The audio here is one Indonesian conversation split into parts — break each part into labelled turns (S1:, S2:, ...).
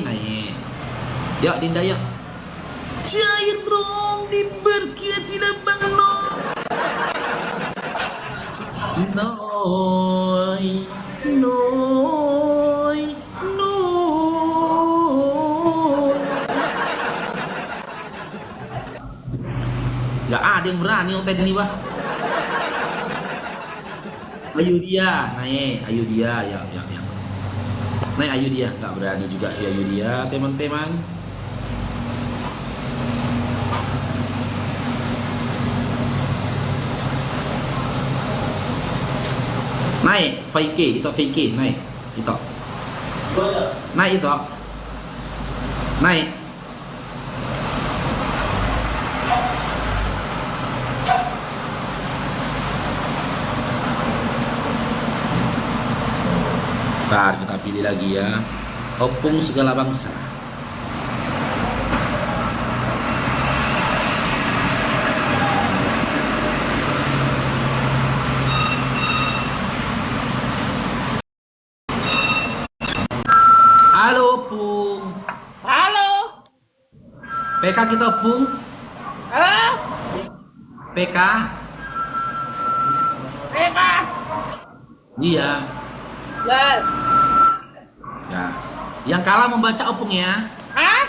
S1: naik. Yuk Dinda yuk. Cair dong diberkatilah Bang Noy. Noy. Noy. Gak ada yang berani hotel ini bah. Ayo dia naik, ayo dia ya. Naik ayo dia, nggak berani juga sih ayo dia teman-teman. Naik, fake naik, itu. Naik itu. Naik. Ntar kita pilih lagi ya. Opung segala bangsa. Halo Opung.
S2: Halo.
S1: PK kita Opung.
S2: Halo.
S1: PK.
S2: Eka.
S1: Iya.
S2: Yes.
S1: Yes. Yang kalah membaca Opung ya.
S2: Hah?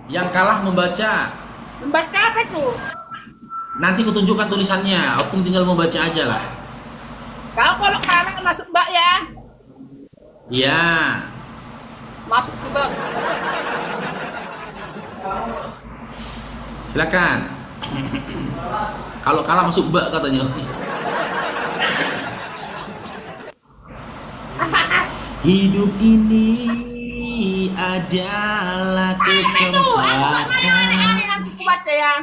S1: Yang kalah membaca.
S2: Membaca apa tuh?
S1: Nanti kutunjukkan tulisannya. Opung tinggal membaca aja lah.
S2: Kau kalau kanan masuk mbak ya.
S1: Iya.
S2: Masuk ke bak.
S1: Silakan. Kalau kalah masuk bak katanya. Hidup ini adalah kesempatan.
S2: Nanti ku baca ya.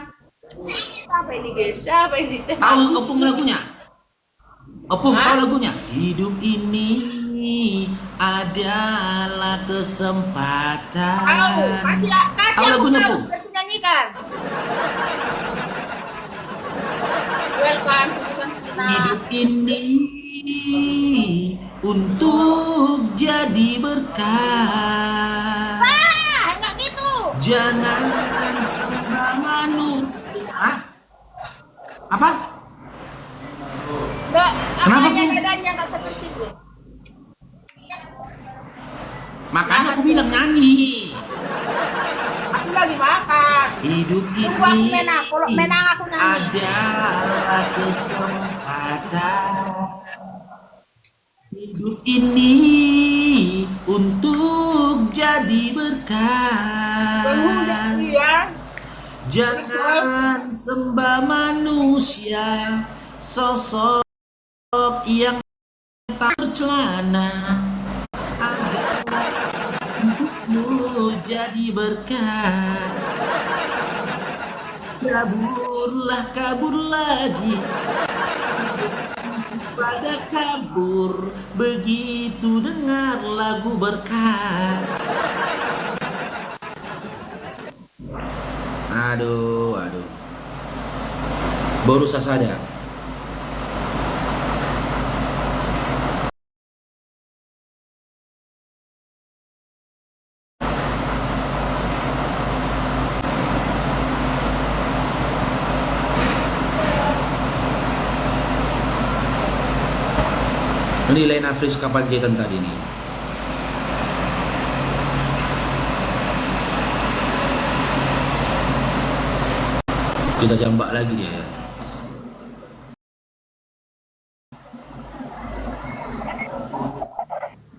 S2: Siapa ini guys? Siapa ini?
S1: Tahu Opung lagunya? Opung
S2: Hah?
S1: tahu lagunya? Hidup ini adalah kesempatan.
S2: Tahu, kasih
S1: Tahu
S2: aku
S1: lagunya,
S2: tahu
S1: Pung?
S2: sudah ku nyanyikan. Welcome to Santina.
S1: Hidup ini untuk jadi berkah.
S2: Enggak gitu.
S1: Jangan sembarangan. Hah? Apa?
S2: Enggak,
S1: Kenapa,
S2: apanya
S1: Pung?
S2: nadanya enggak seperti itu.
S1: Makanya aku bilang nyanyi.
S2: Aku lagi makan.
S1: Hidup
S2: Tunggu aku
S1: ini
S2: menang. Kalau menang aku nyanyi.
S1: adalah kesempatan. Hidup ini untuk jadi berkah.
S2: Penghujung ya.
S1: Jangan sembah manusia, sosok yang tak bercelana. Agar hidupmu jadi berkah. Kabur lagi. Pada kabur begitu dengar lagu berkah. Aduh. Baru saya sadar. Menilai nafis kapan jahitan tadi nih. Kita jambak lagi dia ya.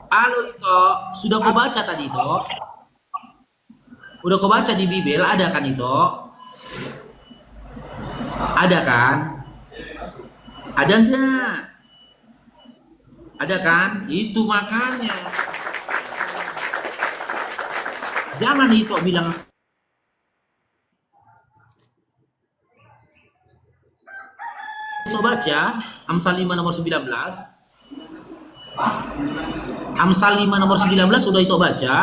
S1: Halo Ito, sudah kau baca tadi Ito? Udah kau baca di Bibel ada kan Ito? Ada kan? Ada enggak? Ada kan? Itu makanya. Jangan Ito bilang Ito baca Amsal 5 nomor 19. Amsal 5 nomor 19 sudah Ito baca?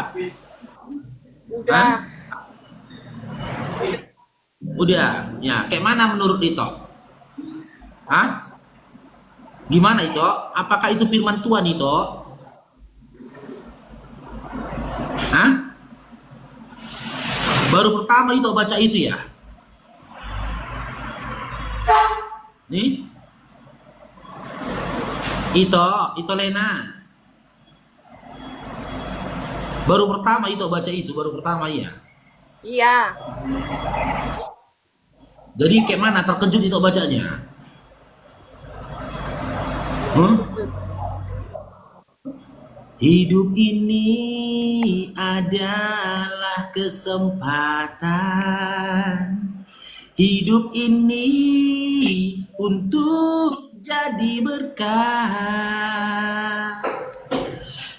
S2: Udah.
S1: Hah? Udah. Ya, kayak mana menurut Ito? Hah? Gimana itu? Apakah itu firman Tuhan itu? Hah? Baru pertama itu baca itu ya? Nih? Itu Lena. Baru pertama itu baca itu, baru pertama ya.
S2: Iya.
S1: Jadi kayak mana terkejut itu bacanya? Hmm? Hidup ini adalah kesempatan. Hidup ini untuk jadi berkah.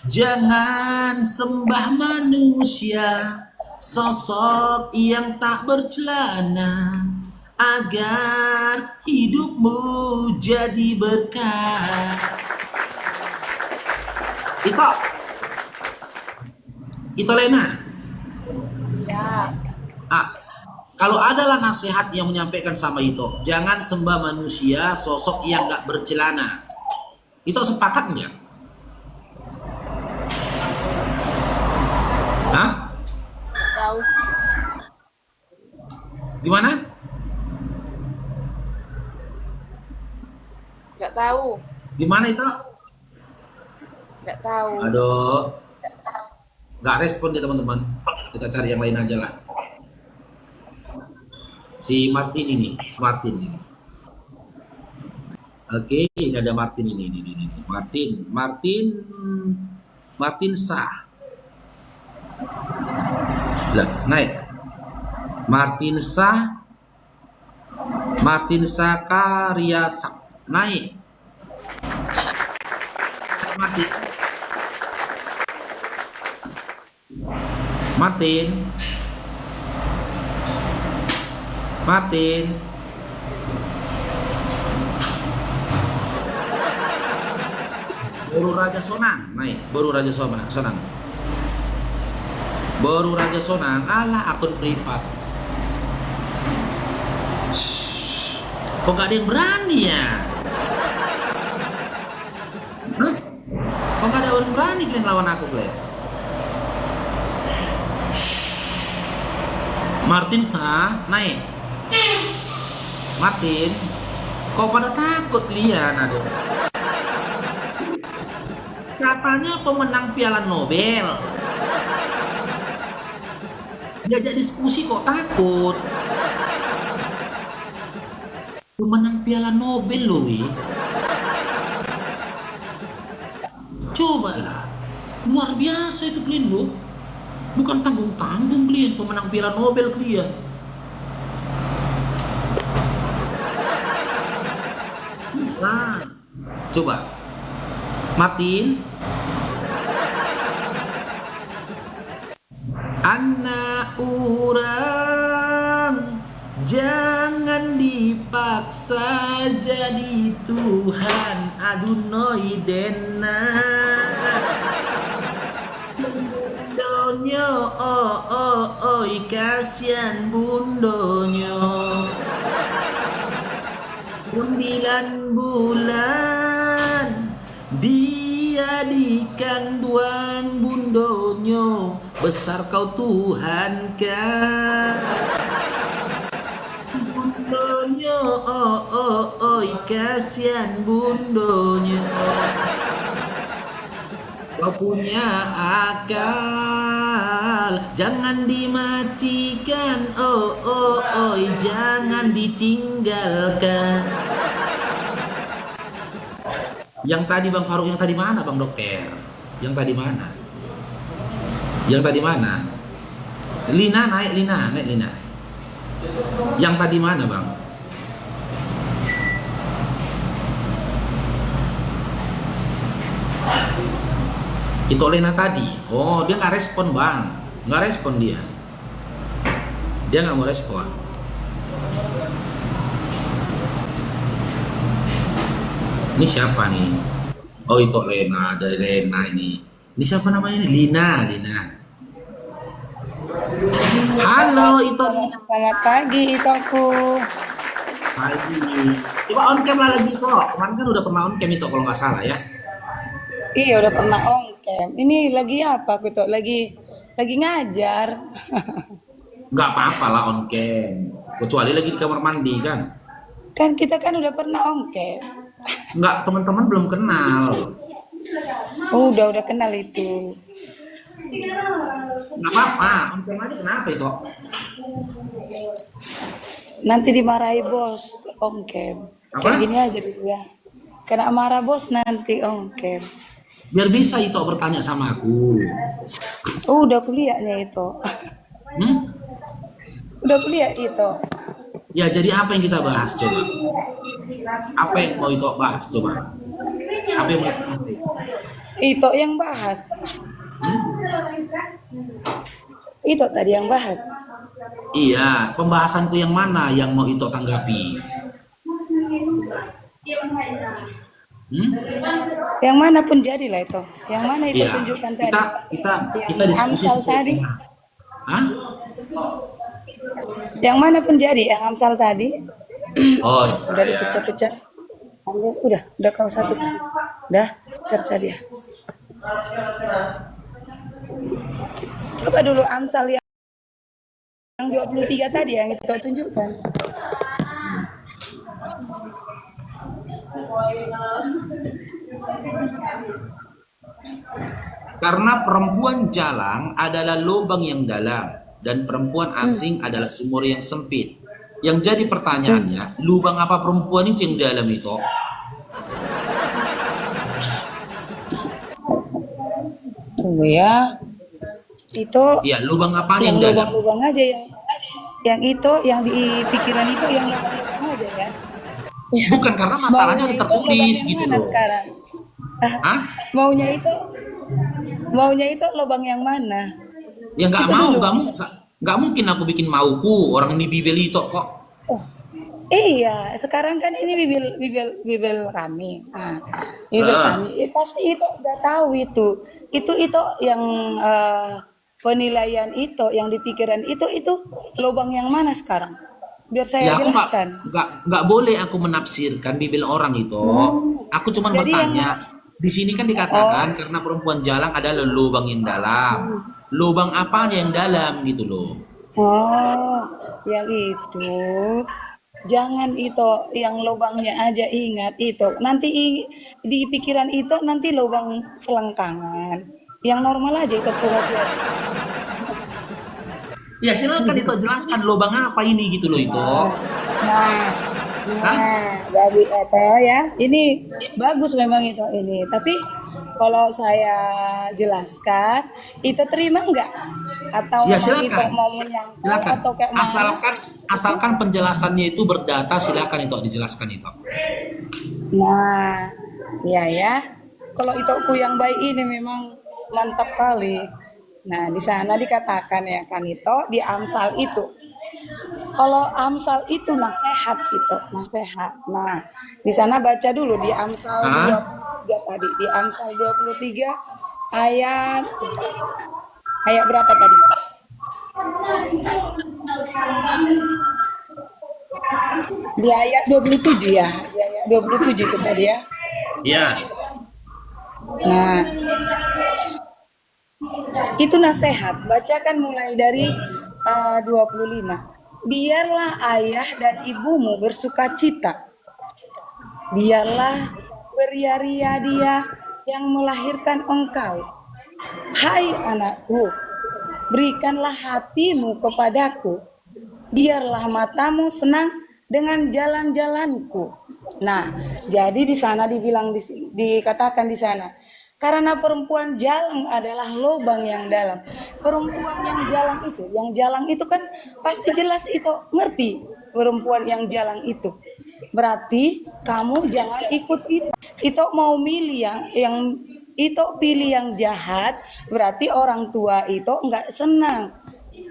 S1: Jangan sembah manusia, sosok yang tak bercelana, agar hidupmu jadi berkah. Itu Lena.
S2: Iya.
S1: Kalau adalah nasihat yang menyampaikan sama itu, jangan sembah manusia, sosok yang gak bercelana. Itu sepakat nggak? Hah?
S2: Tahu.
S1: Gimana?
S2: Nggak tahu.
S1: Gimana itu?
S2: Nggak tahu.
S1: Aduh, nggak respon dia teman-teman. Kita cari yang lain aja lah. Si Martin ini. Oke, ini ada Martin ini. Martin Sah. Lah, naik. Martin Karyasak. Naik. Martin. Boru Raja Sonang, naik. Boru Raja Sonang. Boru Raja Sonang, ala akun privat. Shhh. Kok gak ada yang berani ya? Hah? Kok gak ada orang berani kalian lawan aku kalian? Martin Sah, naik. Martin, kok pada takut kalian? Aduh. Katanya pemenang Piala Nobel. Diajak diskusi kok takut. Pemenang Piala Nobel loh, weh. Cobalah. Luar biasa itu kalian loh. Bukan tanggung-tanggung kalian pemenang Piala Nobel kalian. Nah, coba. Martin. Anak orang jangan dipaksa jadi Tuhan. Adunoi dena. Bundonyo, kasihan bundonyo. 9 bulan dia dikandung bundonyo, besar kau Tuhan kan. Bundonyo, kasihan bundonyo. Kau punya akal, jangan dimatikan, jangan ditinggalkan. Yang tadi Bang Faruk, yang tadi mana Bang Dokter? Yang tadi mana? Lina, naik Lina. Yang tadi mana Bang? Itu Lena tadi. Oh, dia nggak respon Bang. Nggak respon dia. Dia nggak mau respon. Ini siapa nih? Oh, itu Lena. Ada Lena ini. Ini siapa namanya ini? Lina. Halo, itu Lina.
S2: Selamat pagi, Itoku.
S1: Pagi. Coba on cam lagi kok. Kemarin kan udah pernah on cam itu kalau nggak salah ya.
S2: Iya, udah pernah on cam. Ini lagi apa, aku tuh? Lagi
S3: Lagi ngajar.
S1: Nggak apa-apa lah on cam. Kecuali lagi di kamar mandi kan.
S3: Kan kita kan udah pernah ongkep.
S1: Nggak, teman-teman belum kenal.
S3: Oh, udah kenal itu.
S1: Nggak apa-apa, on cam aja kenapa itu?
S3: Nanti dimarahi bos ongkep.
S1: Apa?
S3: Kayak gini aja dulu ya. Kena marah bos nanti ongkep.
S1: Biar bisa itu bertanya sama aku.
S3: Oh, udah kuliahnya itu.
S1: Hmm?
S3: Udah kuliah itu.
S1: Ya, jadi apa yang kita bahas coba? Apa yang mau itu bahas coba? Apa yang mau kita bahas?
S3: Itu yang bahas.
S1: Hmm?
S3: Itu tadi yang bahas.
S1: Iya, pembahasanku yang mana yang mau itu tanggapi? Hmm?
S3: Yang mana pun jadilah itu. Yang mana itu
S1: Iya,
S3: tunjukkan tadi.
S1: kita
S3: Yang
S1: diskusi
S3: Amsal
S1: sesuai
S3: tadi.
S1: dengan- Hah?
S3: Yang mana pun jadi. Yang Amsal tadi.
S1: Oh,
S3: Udah
S1: iya.
S3: dipecah-pecah. Ambil, udah kau satu. Udah, cerca dia. Coba dulu Amsal yang 23 tadi yang itu tunjukkan.
S1: Karena perempuan jalang adalah lubang yang dalam dan perempuan asing adalah sumur yang sempit. Yang jadi pertanyaannya, lubang apa perempuan itu yang dalam itu?
S3: Tunggu ya. Itu
S1: Iya, lubang apa
S3: yang
S1: yang dalam?
S3: lubang-lubang aja yang itu yang di pikiran itu yang lubang-lubang aja ya.
S1: Bukan, karena masalahnya
S3: Maunya
S1: udah
S3: itu
S1: tertulis
S3: lubang yang
S1: gitu
S3: mana
S1: loh.
S3: sekarang?
S1: Hah?
S3: Maunya itu lubang yang mana?
S1: Ya nggak
S3: Itu
S1: mau,
S3: dulu.
S1: nggak mungkin aku bikin mauku. Orang ini bibel itu kok.
S3: Oh, iya, sekarang kan ini bibel kami. Ah, bibel kami. Pasti itu udah tahu itu. Itu yang penilaian itu, yang di pikiran itu lubang yang mana sekarang? Biar saya
S1: Ya aku
S3: jelaskan.
S1: nggak boleh aku menafsirkan bibel orang itu. Aku cuma
S3: Jadi
S1: bertanya. Di sini kan dikatakan karena perempuan jalang adalah lubang yang dalam. Lubang apa yang dalam gitu loh.
S3: Oh, yang itu. Jangan itu yang lubangnya aja ingat itu. Nanti di pikiran itu nanti lubang selangkangan. Yang normal aja itu proses.
S1: Ya silakan itu jelaskan lubang apa ini gitu loh itu.
S3: Nah, jadi itu ya. Ini bagus memang itu ini. Tapi kalau saya jelaskan, itu terima nggak? Atau
S1: Ya
S3: memang itu
S1: silakan.
S3: mau menyangkal
S1: Silakan.
S3: atau kayak mana?
S1: Asalkan penjelasannya itu berdata, silakan itu dijelaskan itu.
S3: Nah, ya. Kalau itu aku yang baik ini memang mantap kali. Nah, di sana dikatakan ya kan itu di Amsal itu. Kalau Amsal itu nasihat itu, nasihat. Nah, di sana baca dulu di Amsal
S1: Hah?
S3: 23 tadi, di Amsal 23 ayat berapa tadi? Di ayat 27 ya. Di ayat 27 itu tadi ya.
S1: Iya.
S3: Nah, itu nasihat. Bacakan mulai dari 25. Biarlah ayah dan ibumu bersuka cita. Biarlah beria-ria dia yang melahirkan engkau. Hai anakku, berikanlah hatimu kepadaku. Biarlah matamu senang dengan jalan-jalanku. Nah, jadi di sana dikatakan di sana, karena perempuan jalang adalah lubang yang dalam. Perempuan yang jalang itu kan pasti jelas itu ngerti perempuan yang jalang itu. Berarti kamu jangan ikut itu. Itu mau milih yang itu pilih yang jahat, berarti orang tua itu nggak senang.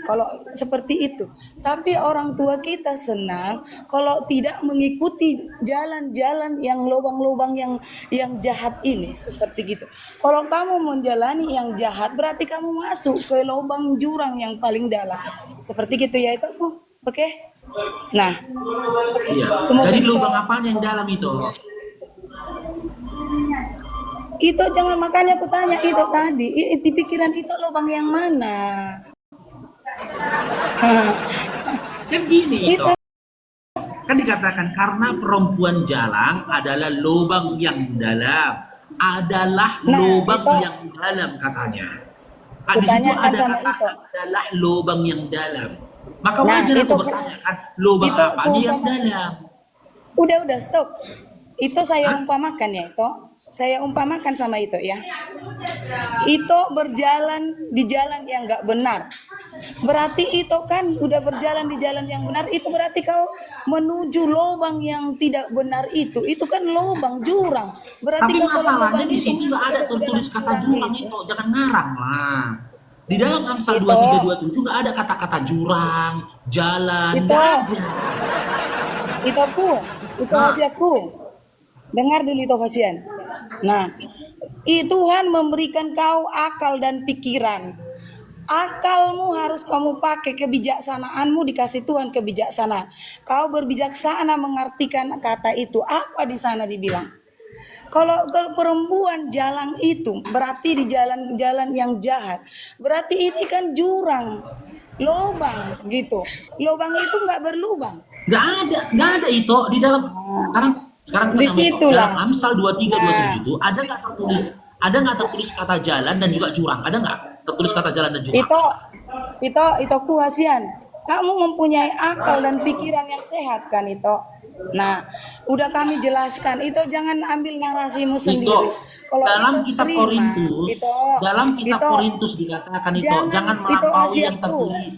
S3: Kalau seperti itu, tapi orang tua kita senang kalau tidak mengikuti jalan-jalan yang lubang-lubang yang jahat ini seperti gitu. Kalau kamu menjalani yang jahat, berarti kamu masuk ke lubang jurang yang paling dalam. Seperti gitu ya itu, oke? Nah,
S1: Iya.
S3: semoga
S1: Jadi
S3: kita-
S1: lubang apa yang dalam itu?
S3: Itu jangan, makanya aku tanya itu tadi, di pikiran itu lubang yang mana?
S1: Kan gini
S3: Itu
S1: toh. Kan dikatakan karena perempuan jalang adalah lubang yang dalam. Adalah
S3: nah
S1: lubang
S3: itu
S1: yang dalam katanya. Ah, di situ
S3: kutanyakan
S1: ada
S3: sama
S1: kata
S3: itu.
S1: adalah lubang yang dalam. Maka
S3: Nah
S1: wajar
S3: itu
S1: aku bertanya kan, lubang
S3: itu
S1: apanya yang dalam?
S3: udah stop. Itu saya
S1: Hah?
S3: umpamakan ya itu. Saya umpamakan sama itu ya. Itu berjalan di jalan yang nggak benar. Berarti itu kan udah berjalan di jalan yang benar. Itu berarti kau menuju lubang yang tidak benar itu. Itu kan lubang jurang. Berarti
S1: Tapi
S3: kau kalau
S1: masalahnya
S3: lubang
S1: di
S3: itu
S1: situ
S3: masuk
S1: nggak
S3: ke
S1: ada
S3: dalam
S1: tertulis kata
S3: jurang
S1: jurang
S3: itu.
S1: itu, jangan ngarang lah. Di dalam Amsal
S3: Itu
S1: 2327 nggak ada kata-kata jurang, jalan,
S3: itu
S1: nggak ada.
S3: itu aku. Itu
S1: Nah,
S3: wasiatku. Dengar dulu itu Fasian. Nah, Tuhan memberikan kau akal dan pikiran. Akalmu harus kamu pakai, kebijaksanaanmu dikasih Tuhan kebijaksanaan. Kau berbijaksana mengartikan kata itu. Apa di sana dibilang? Kalau perempuan jalan itu berarti di jalan-jalan yang jahat. Berarti ini kan jurang, lubang gitu. Lubang itu nggak berlubang.
S1: nggak ada itu di dalam. Sekarang sekarang kita mau itu. Dalam
S3: Disitulah.
S1: Amsal 2327
S3: Nah,
S1: itu ada nggak tertulis kata jalan dan juga curang? Ada nggak tertulis kata jalan dan curang?
S3: itu kuasian. Kamu mempunyai akal dan pikiran yang sehat kan itu. Nah, udah kami jelaskan itu, jangan ambil narasimu
S1: Itu
S3: sendiri. Kalau itu
S1: dalam kitab
S3: terima,
S1: Korintus,
S3: itu
S1: dalam kitab
S3: itu
S1: Korintus dikatakan itu
S3: jangan,
S1: jangan
S3: itu
S1: melampaui yang
S3: wasiatku.
S1: tertulis.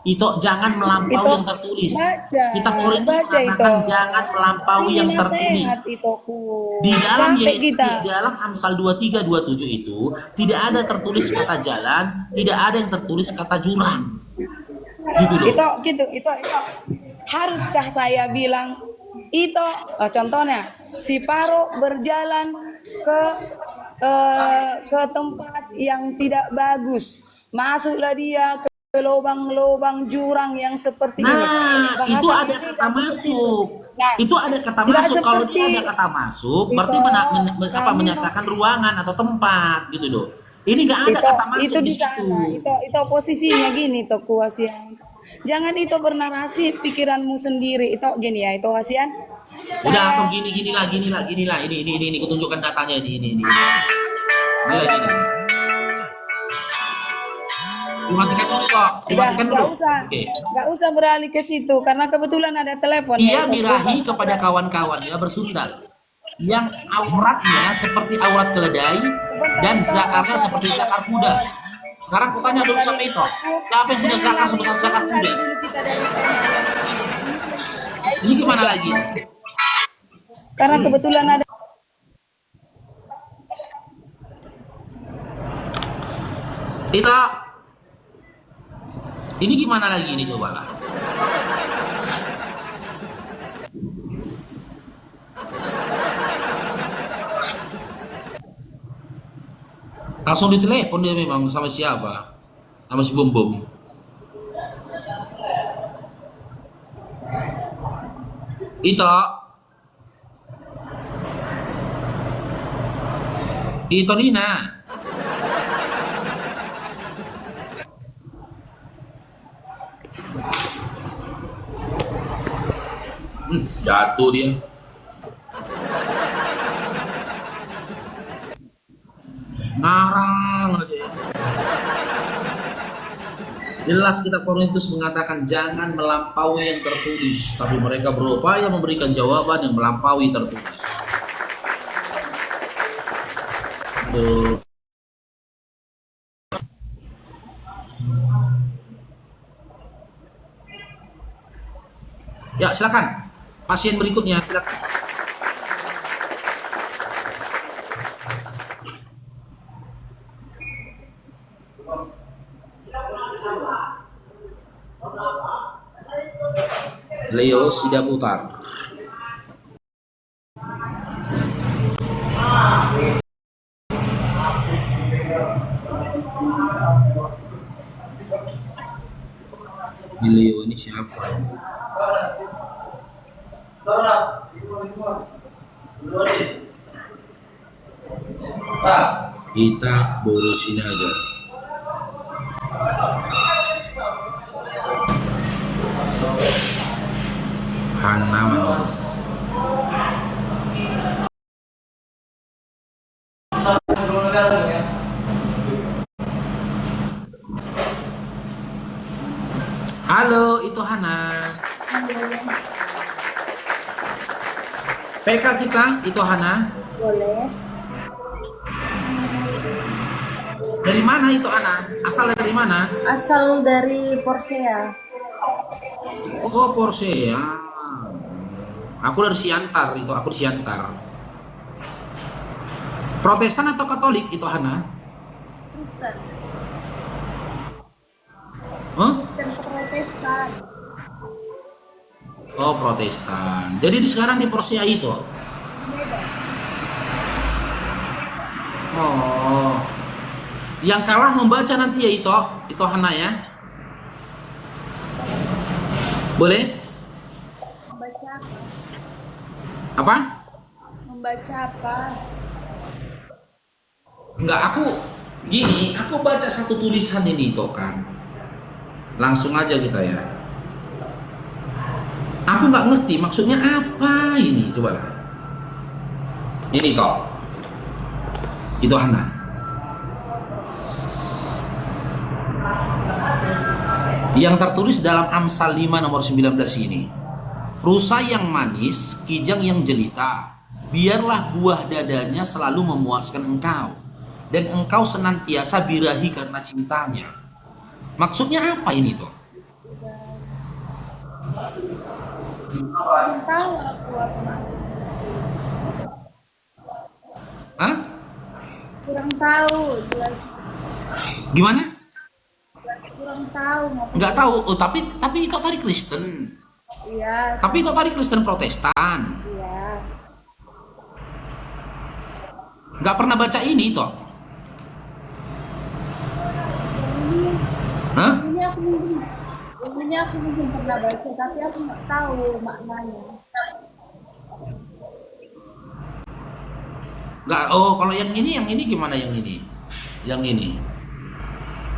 S1: Itu jangan melampaui
S3: Itu
S1: yang tertulis.
S3: baca,
S1: Kitab Korintus
S3: baca itu.
S1: mengatakan jangan melampaui
S3: Ini
S1: yang tertulis.
S3: nasihat itu ku.
S1: Di dalam
S3: Capek kita.
S1: di dalam Amsal 2327 itu tidak ada tertulis kata jalan, tidak ada yang tertulis kata jurang. Gitu loh.
S3: Itu gitu, itu. Haruskah saya bilang itu contohnya si Paro berjalan ke ke tempat yang tidak bagus, masuklah dia ke lubang-lubang jurang yang seperti ini.
S1: Nah, itu
S3: Bahasa
S1: ada
S3: ini
S1: kata
S3: nggak seperti itu.
S1: masuk.
S3: Nah,
S1: Itu ada kata
S3: nggak
S1: masuk. Kalau dia
S3: seperti
S1: ada kata masuk, berarti
S3: itu.
S1: apa
S3: Kami
S1: menyatakan ruangan atau tempat gitu loh. Ini nggak ada
S3: itu
S1: kata
S3: itu
S1: masuk di
S3: di
S1: situ.
S3: sana, itu posisinya gini tuh kuasian. Jangan itu bernarasi pikiranmu sendiri. Itu gini ya, itu wasian.
S1: Udah atau
S3: Saya
S1: gini lah. Ini kutunjukkan datanya ini. Ini
S3: udah,
S1: lagi
S3: udah.
S1: nih. Dimatikan dulu kok.
S3: Udah,
S1: Dimatikan dulu. Oke.
S3: nggak usah beralih ke situ karena kebetulan ada telepon ya
S1: Ia
S3: itu.
S1: birahi kepada kawan-kawannya bersundal yang auratnya seperti aurat keledai dan zakarnya seperti zakar kuda. Sekarang aku tanya dulu sama itu. Siapa yang punya zakar sebesar zakar kuda? Ini gimana lagi?
S3: Karena kebetulan ada.
S1: Kita ini gimana lagi ini cobalah. Langsung ditelepon dia memang sama siapa? Sama si Bom Bom. Ito. Ito Nina. Jatuh dia. Ngarang aja ya. Jelas kitab Korintus mengatakan jangan melampaui yang tertulis, tapi mereka berupaya memberikan jawaban yang melampaui tertulis. Aduh. Ya, silakan. Pasien berikutnya, silakan. Leo Sidaputar. Ini Leo ini siapa? Kita borusin aja. Hana Manor. Halo, itu Hana. PK kita, itu Hana.
S3: Boleh.
S1: Dari mana itu Hana? Asal dari mana?
S3: Asal dari Porsea.
S1: Oh, Porsche ya. Aku dari Siantar itu, aku di Siantar. Protestan atau Katolik itu Hana?
S3: Kristen.
S1: Huh?
S3: Kristen Protestan.
S1: Oh, Protestan. Jadi sekarang di Porsche itu. Oh. Yang kalah membaca nanti ya itu Hana ya. Boleh?
S3: Membaca apa?
S1: Apa?
S3: Membaca apa?
S1: Enggak, aku baca satu tulisan ini kok kan. Langsung aja kita ya. Aku nggak ngerti maksudnya apa ini, coba lah. Ini kok. Itu Hana. Yang tertulis dalam Amsal 5 nomor 19 ini. Rusa yang manis, kijang yang jelita, biarlah buah dadanya selalu memuaskan engkau, dan engkau senantiasa birahi karena cintanya. Maksudnya apa ini tuh?
S3: Kurang tahu aku apa.
S1: Hah?
S3: Kurang tahu jelas.
S1: Gimana?
S3: Kurang tahu mau.
S1: Nggak tahu. Oh, tapi itu tadi Kristen.
S3: Iya,
S1: Tapi itu tadi Kristen Protestan.
S3: iya.
S1: Nggak pernah baca ini toh? Hah?
S3: Ini aku mungkin pernah baca, tapi aku nggak tahu maknanya.
S1: Nggak. Oh, kalau yang ini gimana yang ini? Yang ini.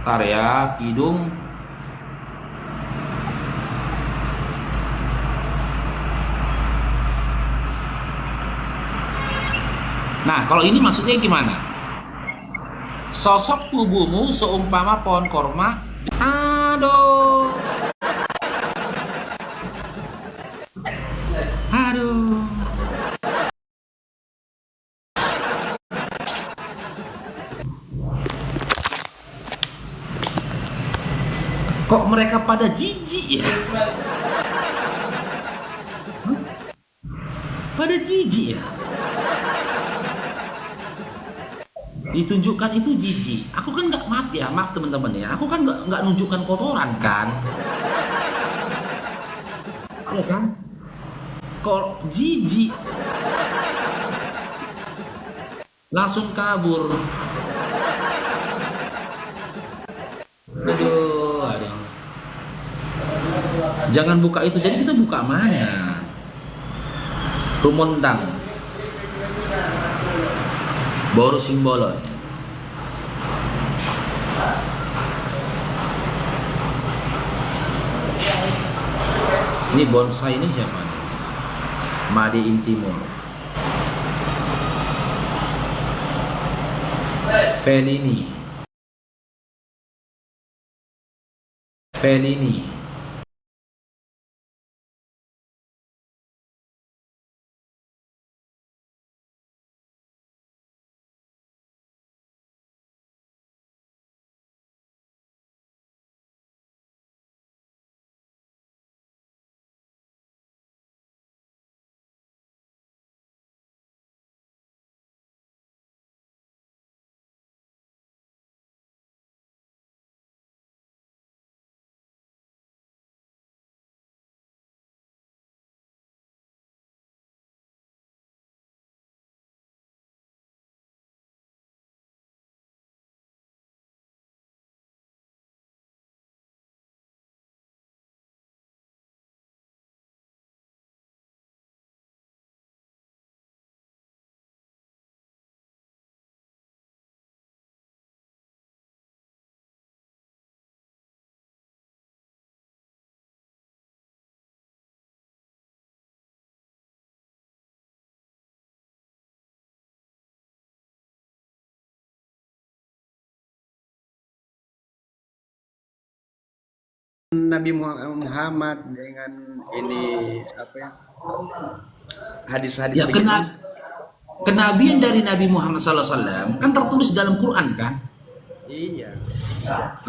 S1: Ntar ya, kidung. Nah, kalau ini maksudnya gimana? Sosok tubuhmu seumpama pohon korma. Aduh. Aduh. Kok mereka pada jijik ya? Pada jijik ya? Ditunjukkan itu jijik. Aku kan nggak, maaf teman-teman ya. Aku kan nggak nunjukkan kotoran kan? Ya kan? Kok jijik? Langsung kabur. Aduh. Jangan buka itu. Jadi kita buka mana? Rumondang. Boru Simbolon. Ini bonsai ini siapa nih? Made in Timur. Fellini.
S4: Nabi Muhammad dengan ini apa ya? Hadis-hadis
S1: Ya,
S4: begitu.
S1: kenabian dari Nabi Muhammad SAW kan tertulis dalam Quran kan.
S4: Iya.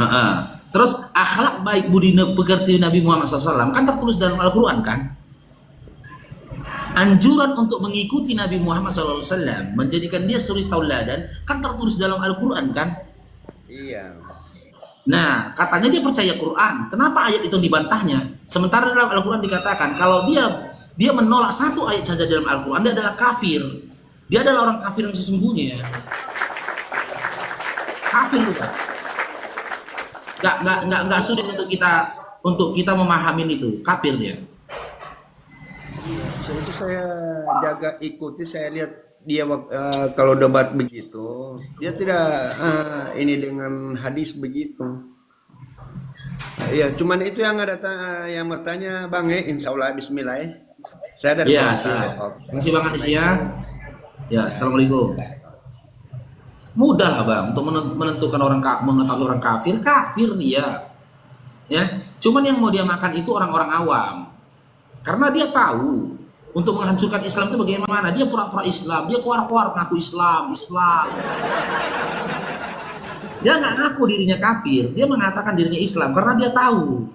S1: Heeh. Terus akhlak baik budi pekerti Nabi Muhammad SAW kan tertulis dalam Al-Quran kan. Anjuran untuk mengikuti Nabi Muhammad SAW, menjadikan dia suri tauladan kan tertulis dalam Al-Quran kan.
S4: Iya.
S1: Nah, katanya dia percaya Quran. Kenapa ayat itu dibantahnya? Sementara dalam Al-Quran dikatakan kalau dia menolak satu ayat saja dalam Al-Quran, dia adalah kafir. Dia adalah orang kafir yang sesungguhnya. Kafir bukan? Nggak sulit untuk kita memahami itu. Kafir dia.
S4: Itu saya jaga ikuti, saya lihat dia kalau debat begitu, dia tidak ini dengan hadis begitu. Ya, cuman itu yang ada yang bertanya Bang insya Allah Bismillah ya. Saya dari
S1: Ya,
S4: Kota
S1: siap.
S4: Depok.
S1: Terima kasih Bang Anis ya. Ya, assalamualaikum. Mudah lah Bang untuk menentukan mengetahui orang kafir, kafir dia. Ya, cuman yang mau dia makan itu orang-orang awam. Karena dia tahu untuk menghancurkan Islam itu bagaimana. Dia pura-pura Islam, dia keluar-keluar ngaku Islam. Dia nggak ngaku dirinya kafir, dia mengatakan dirinya Islam karena dia tahu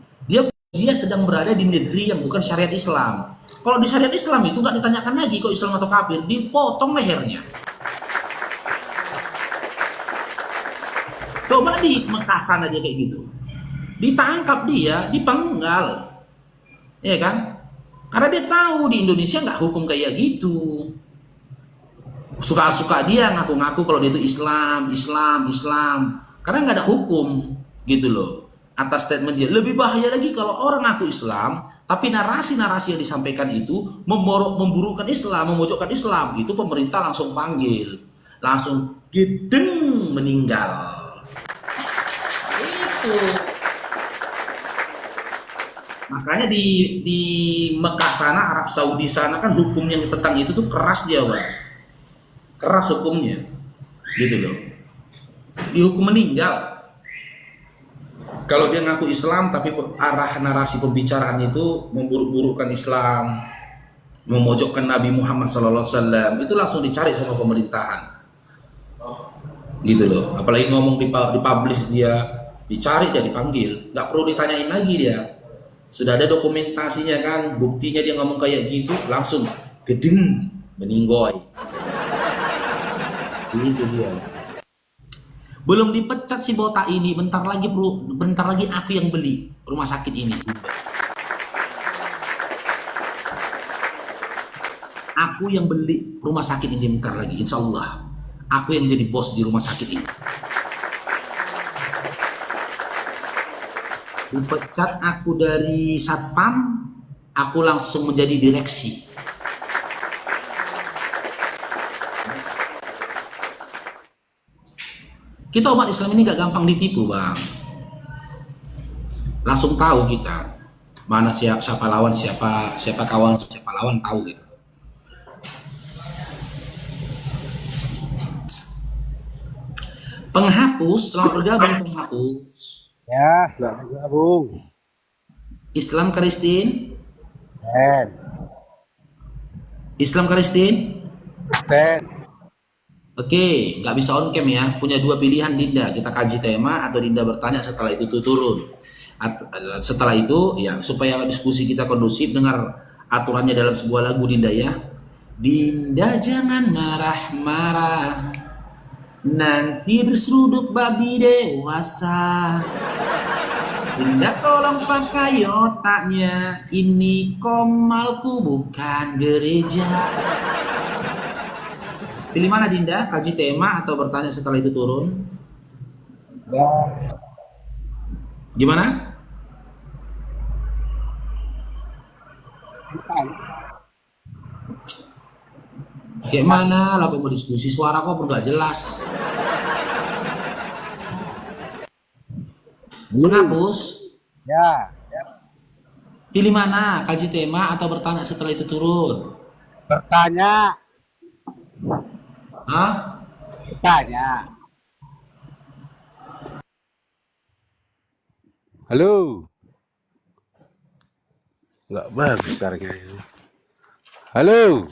S1: dia sedang berada di negeri yang bukan syariat Islam. Kalau di syariat Islam itu nggak ditanyakan lagi kok Islam atau kafir, dipotong lehernya. Coba di Mekah sana dia kayak gitu, ditangkap dia, dipenggal, ya kan? Karena dia tahu di Indonesia nggak hukum kayak gitu. Suka-suka dia ngaku-ngaku kalau dia itu Islam. Karena nggak ada hukum gitu loh atas statement dia. Lebih bahaya lagi kalau orang ngaku Islam, tapi narasi-narasi yang disampaikan itu memburukkan Islam, memojokkan Islam. Itu pemerintah langsung panggil, langsung gedeng meninggal. Itu. Makanya di Mekah sana, Arab Saudi sana kan hukum yang tentang itu tuh keras dia, Bang. Keras hukumnya. Gitu loh. Dihukum meninggal. Kalau dia ngaku Islam tapi arah narasi pembicaraan itu memburuk-burukkan Islam, memojokkan Nabi Muhammad SAW, itu langsung dicari sama pemerintahan. Gitu loh. Apalagi ngomong dipublish dia, dicari dia dipanggil, nggak perlu ditanyain lagi dia. Sudah ada dokumentasinya kan, buktinya dia ngomong kayak gitu, langsung gedeng meninggoy. Itu dia. Belum dipecat si botak ini, bentar lagi aku yang beli rumah sakit ini. Aku yang beli rumah sakit ini bentar lagi, insya Allah. Aku yang jadi bos di rumah sakit ini. Dipecat aku dari satpam, aku langsung menjadi direksi. Kita umat Islam ini gak gampang ditipu, Bang. Langsung tahu kita mana siapa lawan, siapa kawan, siapa lawan, tahu gitu. Penghapus, selamat bergabung penghapus.
S5: Ya, selamat bergabung.
S1: Islam Kristin,
S5: Ben,
S1: Islam Kristin.
S5: Ben.
S1: Oke, nggak bisa on cam ya. Punya dua pilihan Dinda. Kita kaji tema atau Dinda bertanya setelah itu turun. Setelah itu ya supaya diskusi kita kondusif, dengar aturannya dalam sebuah lagu Dinda ya. Dinda jangan marah-marah, nanti berseruduk babi dewasa. Dinda tolong pakai otaknya, ini komalku bukan gereja. Pilih mana Dinda? Kaji tema atau bertanya setelah itu turun?
S5: Ya,
S1: Gimana?
S5: bukan.
S1: Kayak mana lah mau diskusi, suara kok nggak jelas. Penghapus,
S5: Ya,
S1: pilih mana? Kaji tema atau bertanya setelah itu turun?
S5: bertanya,
S1: Hah?
S5: bertanya. Halo. Nggak bagus caranya ini. Halo.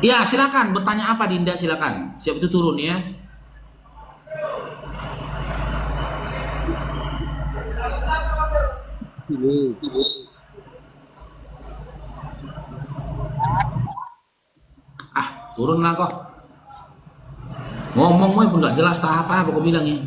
S1: Ya, silakan bertanya apa Dinda, silakan. Siap itu turun ya. Ah, turunlah kok. Ngomong pun nggak jelas tak apa kau bilang ya.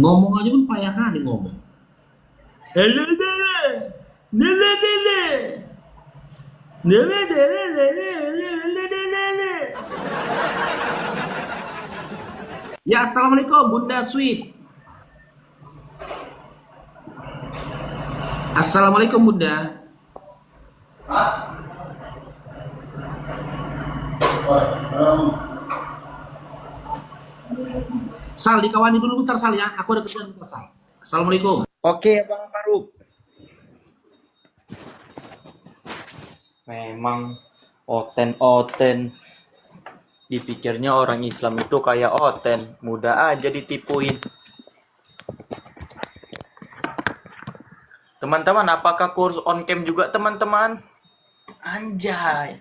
S1: Ngomong aja pun payah kali ngomong. Halo Dele. Dele Dele. Dele Dele Dele Dele. Ya, assalamualaikum Bunda Sweet. Assalamualaikum Bunda. Sal, dikawani dulu bentar Sal ya. Aku ada kerjaan bentar Sal. Assalamualaikum.
S6: Oke, Bang Faruk. Memang oten-oten. Dipikirnya orang Islam itu kayak oten, mudah aja ditipuin. Teman-teman, apakah kurs on cam juga teman-teman? Anjay.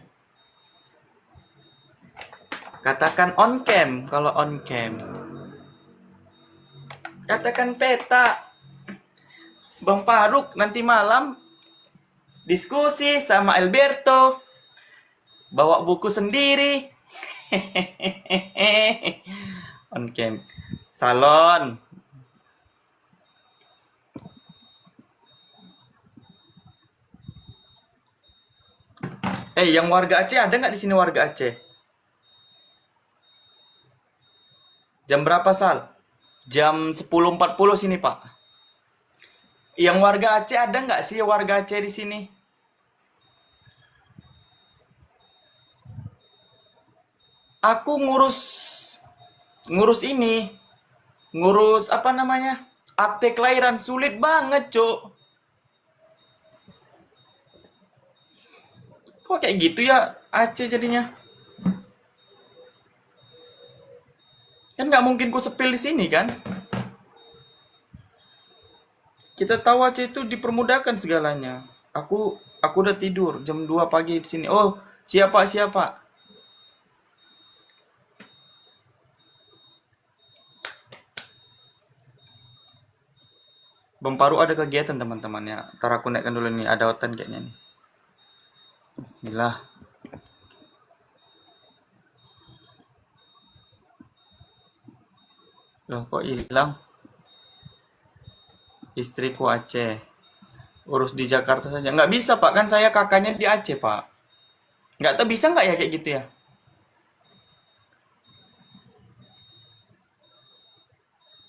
S6: Katakan on cam kalau on cam. Katakan peta. Bang Faruk nanti malam diskusi sama Alberto. Bawa buku sendiri. On cam. Salon. Yang warga Aceh ada nggak di sini warga Aceh? Jam berapa, Sal? Jam 10.40 sini, Pak. Yang warga Aceh ada nggak sih warga Aceh di sini? Aku ngurus ini. Ngurus apa namanya? Akte kelahiran sulit banget, Cok. Kok kayak gitu ya Aceh jadinya? Kan nggak mungkin ku sepil di sini kan? Kita tahu Aceh itu dipermudahkan segalanya. Aku udah tidur jam 2 pagi di sini. Oh, siapa? Bang Paru ada kegiatan teman-teman ya. Ntar aku naikkan dulu nih, ada otan kayaknya nih. Bismillah. Loh, kok hilang? Istriku Aceh. Urus di Jakarta saja. Nggak bisa, Pak. Kan saya kakaknya di Aceh, Pak. Nggak tahu bisa nggak ya kayak gitu ya?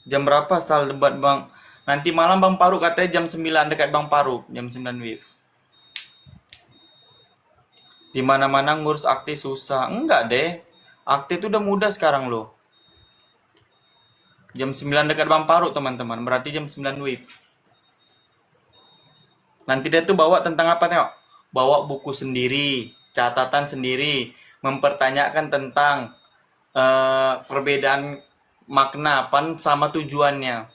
S6: Jam berapa Sal debat Bang? Nanti malam Bang Paru katanya jam 9 dekat Bang Paru. Jam 9 WIB. Di mana-mana ngurus akte susah. Enggak deh. Akte itu udah mudah sekarang loh. Jam 9 dekat Bang Paru teman-teman. Berarti jam 9 WIB. Nanti dia tuh bawa tentang apa tengok? Bawa buku sendiri, catatan sendiri, mempertanyakan tentang perbedaan makna pan sama tujuannya.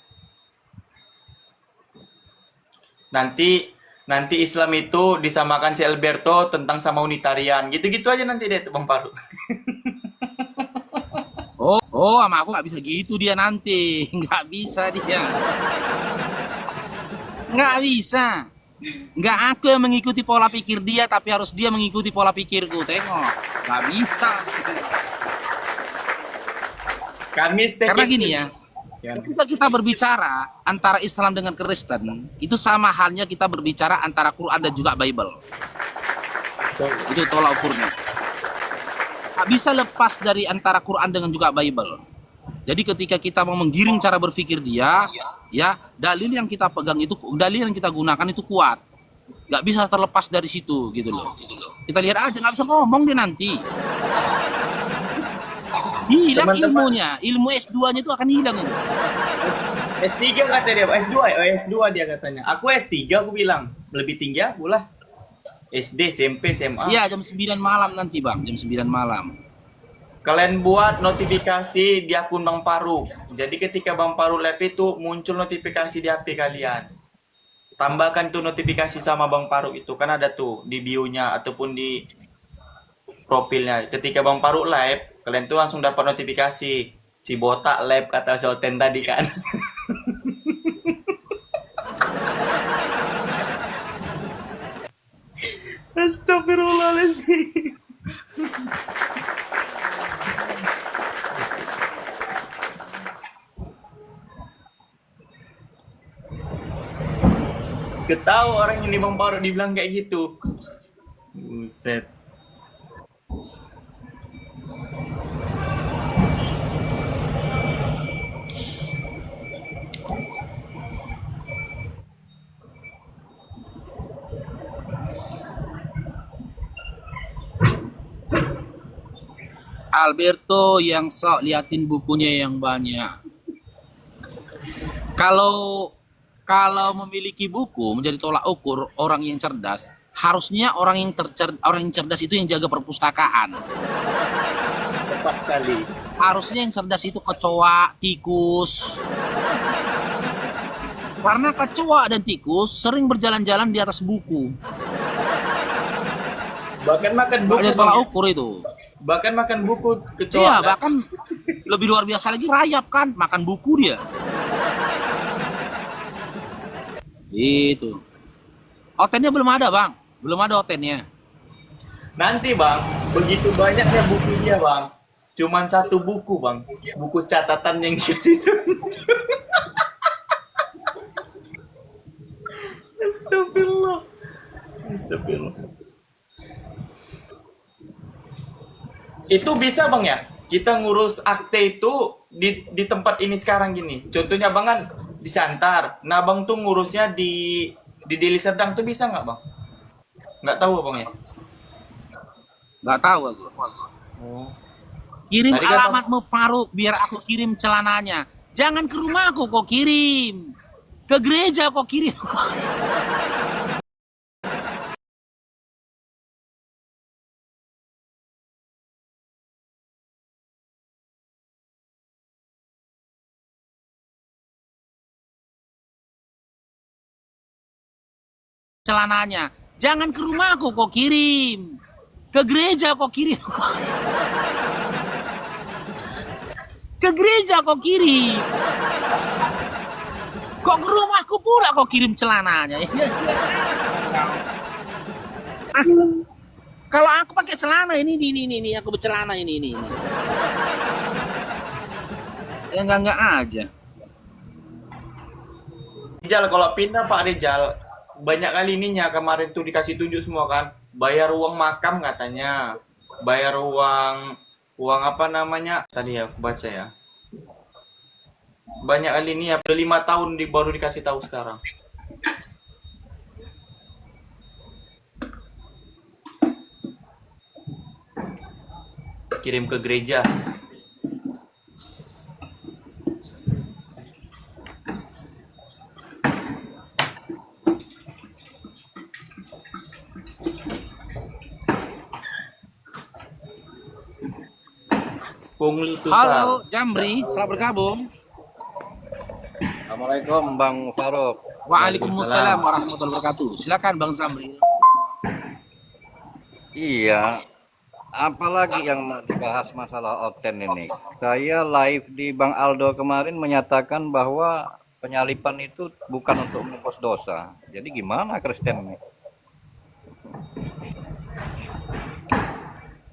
S6: Nanti Islam itu disamakan si Alberto tentang sama unitarian. Gitu-gitu aja nanti deh tuh Bang Paru.
S1: Oh, sama aku nggak bisa gitu dia nanti. Nggak bisa dia. Nggak bisa. Nggak aku yang mengikuti pola pikir dia, tapi harus dia mengikuti pola pikirku. Tengok. Nggak bisa. Karena gini ya. Ketika kita berbicara antara Islam dengan Kristen, itu sama halnya kita berbicara antara Quran dan juga Bible. Itu tolak ukurnya. Tak bisa lepas dari antara Quran dengan juga Bible. Jadi ketika kita mau menggiring cara berpikir dia, ya dalil yang kita pegang itu, dalil yang kita gunakan itu kuat. Nggak bisa terlepas dari situ, gitu loh. Kita lihat aja, nggak bisa ngomong dia nanti. Hilang ilmunya, ilmu S2-nya itu akan hilang.
S6: S3 kata dia, S2 dia katanya. Aku S3 aku bilang, lebih tinggi aku lah. SD, SMP, SMA.
S1: Iya, jam 9 malam nanti, Bang. Jam 9 malam.
S6: Kalian buat notifikasi di akun Bang Paru. Jadi ketika Bang Paru live itu muncul notifikasi di HP kalian. Tambahkan tuh notifikasi sama Bang Paru itu kan ada tuh di bio-nya ataupun di profilnya. Ketika Bang Paru live, kalian tuh langsung dapat notifikasi. Si botak live kata Sultan tadi kan. Astagfirullahaladzim. Ketahu orang yang di Bang Paru dibilang kayak gitu. Buset.
S1: Alberto yang sok liatin bukunya yang banyak. Kalau kalau memiliki buku menjadi tolak ukur orang yang cerdas, harusnya orang yang cerdas itu yang jaga perpustakaan.
S6: Tepat sekali.
S1: Harusnya yang cerdas itu kecoa, tikus. Karena kecoa dan tikus sering berjalan-jalan di atas buku.
S6: Bahkan makan buku.
S1: Makanya tolak ukur itu.
S6: Bahkan makan buku kecoa.
S1: Iya,
S6: kan?
S1: bahkan lebih luar biasa lagi rayap kan, makan buku dia. Gitu. Otennya belum ada, Bang. Belum ada otennya.
S6: Nanti Bang, begitu banyaknya bukunya Bang. Cuman satu buku Bang. Buku catatan yang gitu. Astagfirullah. Astagfirullah. Itu bisa Bang ya? Kita ngurus akte itu di tempat ini sekarang gini. Contohnya Bang kan di Santar. Nah Bang tuh ngurusnya di Deli Serdang tuh bisa nggak Bang? Nggak tahu Bang ya?
S1: Nggak tahu aku.
S6: Oh.
S1: Kirim
S6: Tadi kan
S1: alamatmu Faruk biar aku kirim celananya. Jangan ke rumahku kok kirim. Ke gereja kok kirim. Celananya. Jangan ke rumahku kok kirim. Ke gereja kok kirim. Ke gereja kok kirim. Kok ke rumahku pula kok kirim celananya. Ah, kalau aku pakai celana ini aku bercelana ini. Ya enggak aja.
S6: Rijal kalau pindah Pak Rijal banyak kali ininya kemarin tuh dikasih tunjuk semua kan bayar uang makam katanya bayar uang apa namanya tadi ya aku baca ya banyak kali ini ya 5 tahun baru dikasih tahu sekarang kirim ke gereja. Pungli Tusar.
S1: Halo Jamri, selamat bergabung.
S7: Assalamualaikum Bang Faruk.
S1: Waalaikumsalam warahmatullahi wabarakatuh. Silakan Bang Zamri.
S7: Iya, apalagi yang mau dibahas masalah Okten ini. Saya live di Bang Aldo kemarin menyatakan bahwa penyalipan itu bukan untuk menebus dosa. Jadi gimana Kristen ini?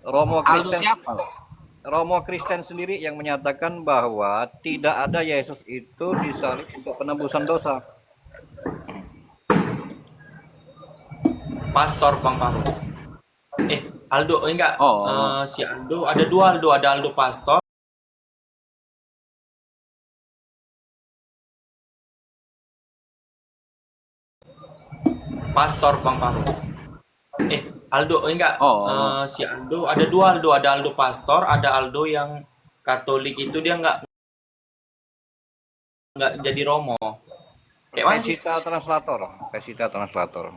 S1: Aldo siapa?
S7: Romo Kristen sendiri yang menyatakan bahwa tidak ada Yesus itu disalib untuk penebusan dosa.
S6: Pastor Bang Paru. Aldo, enggak.
S1: Oh.
S6: Si Aldo, ada dua Aldo, ada Aldo Pastor. Pastor Bang Paru. Aldo, enggak.
S1: Oh.
S6: Si Aldo, ada dua Aldo, ada Aldo Pastor, ada Aldo yang Katolik itu dia enggak nggak jadi Romo. Kayak mana sih?
S7: Pesita translator, pesita translator.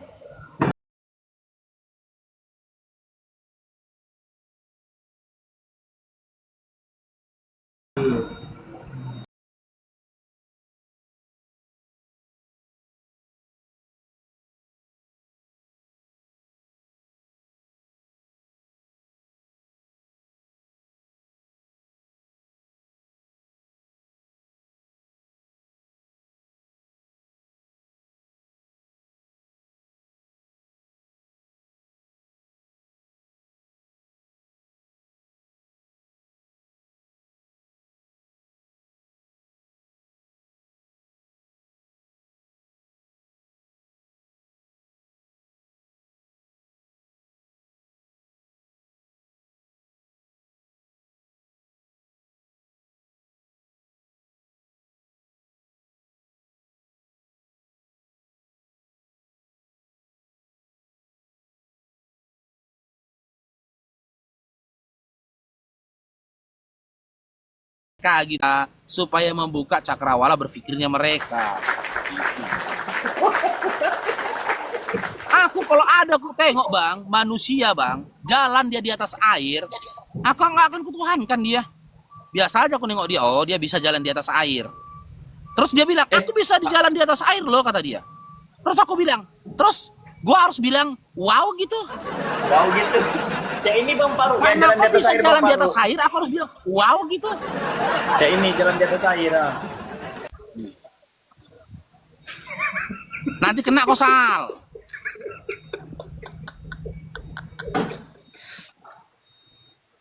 S1: Kita supaya membuka cakrawala berpikirnya mereka. Aku kalau ada aku tengok bang, manusia bang, jalan dia di atas air, aku nggak akan kutuhankan dia. Biasa aja aku nengok dia, oh dia bisa jalan di atas air. Terus dia bilang, aku bisa di jalan di atas air loh kata dia. Terus aku bilang, terus gua harus bilang, wow gitu.
S6: Wow gitu. Ya ini Bang Paru yang
S1: Karena
S6: jalan di
S1: aku
S6: atas
S1: bisa
S6: air,
S1: jalan
S6: Bang
S1: di
S6: Paru.
S1: atas air, aku harus bilang, wow gitu.
S6: Ya ini jalan di atas air. Ah.
S1: Nanti kena kosal.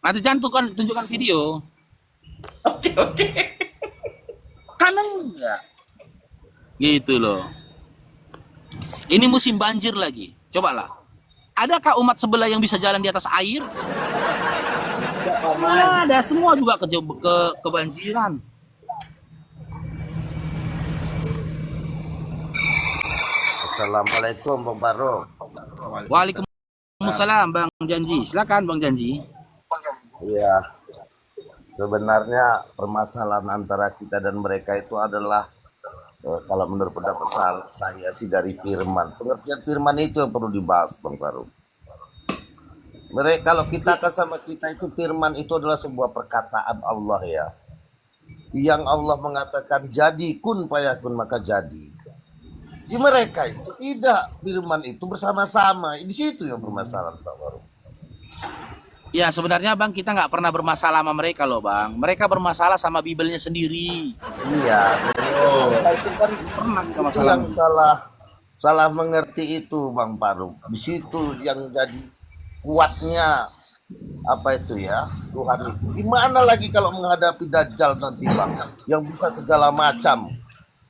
S1: Nanti jangan tunjukkan video.
S6: Oke.
S1: Kan enggak. Gitu loh. Ini musim banjir lagi. Cobalah. Adakah umat sebelah yang bisa jalan di atas air? Nggak ada, semua juga kebanjiran.
S8: Assalamualaikum Bang Paro.
S1: Waalaikumsalam Bang Janji. Silakan Bang Janji.
S8: Iya, sebenarnya permasalahan antara kita dan mereka itu adalah kalau menurut pendapat saya sih dari firman. Pengertian firman itu yang perlu dibahas Bang Paro. Mereka kalau kita sama kita itu firman itu adalah sebuah perkataan Allah ya. Yang Allah mengatakan jadi kun fayakun maka jadi. Di mereka itu tidak, firman itu bersama-sama. Di situ yang bermasalah Bang Paro.
S1: Ya sebenarnya Bang kita nggak pernah bermasalah sama mereka loh Bang. Mereka bermasalah sama Bibelnya sendiri.
S8: Iya, itu kan
S1: Pernah kita
S8: itu
S1: masalah.
S8: yang salah mengerti itu Bang Paru. Di situ yang jadi kuatnya apa itu ya Tuhan itu. Gimana lagi kalau menghadapi Dajjal nanti Bang, yang bisa segala macam,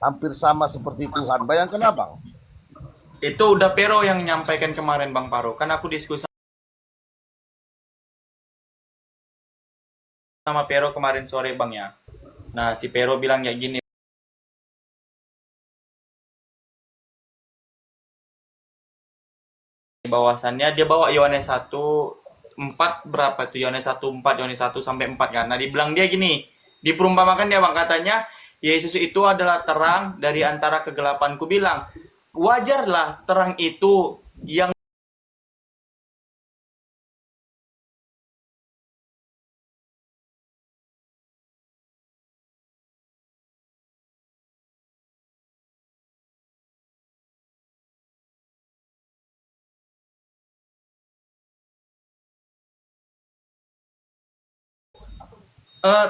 S8: hampir sama seperti Tuhan. Bayangkan Abang.
S6: Itu udah Pero yang nyampaikan kemarin Bang Paru. Kan aku diskusi sama Pero kemarin sore Bang ya. Nah, si Pero bilang kayak gini. Bahwasannya dia bawa Yohanes 1:4 berapa tuh? Yohanes 1:4, Yohanes 1 sampai 4 kan. Nah, dibilang dia gini, diperumpamakan dia Bang katanya, Yesus itu adalah terang dari antara kegelapan. Ku bilang, wajarlah terang itu yang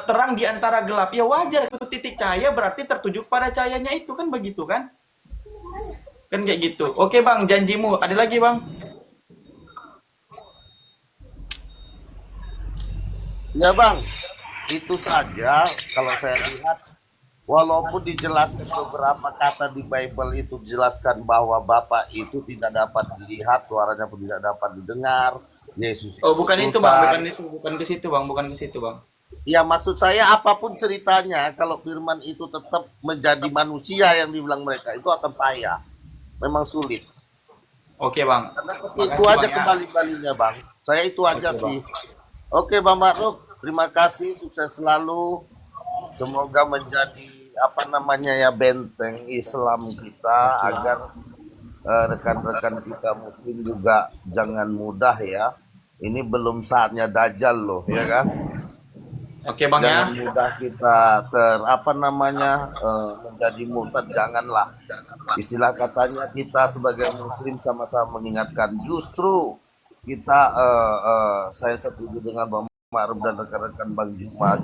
S6: terang di antara gelap. Ya wajar itu titik cahaya berarti tertuju pada cahayanya itu kan begitu kan? Kan kayak gitu. Oke Bang, janjimu. Ada lagi Bang?
S8: Ya Bang, itu saja kalau saya lihat. Walaupun dijelaskan beberapa kata di Bible itu dijelaskan bahwa Bapa itu tidak dapat dilihat, suaranya pun tidak dapat didengar. Yesus
S6: Oh, bukan itu Bang, bukan
S8: Tuhan.
S6: itu, bukan ke situ Bang, bukan ke situ Bang.
S8: Ya maksud saya apapun ceritanya kalau firman itu tetap menjadi manusia yang dibilang mereka itu akan payah. Memang sulit.
S6: Oke Bang.
S8: Karena itu
S6: Makasih,
S8: aja
S6: Bang, ya.
S8: kembali-balinya Bang. Saya itu aja
S6: Oke,
S8: sih. Oke Bang Maruf, terima kasih, sukses selalu. Semoga menjadi apa namanya ya benteng Islam kita agar rekan-rekan kita Muslim juga jangan mudah ya. Ini belum saatnya Dajjal loh, ya kan?
S6: Oke Bang ya.
S8: Jangan mudah kita apa namanya menjadi murtad, janganlah. Istilah katanya kita sebagai Muslim sama-sama mengingatkan. Justru kita saya setuju dengan Bang Ma'ruf dan rekan-rekan Bang Juma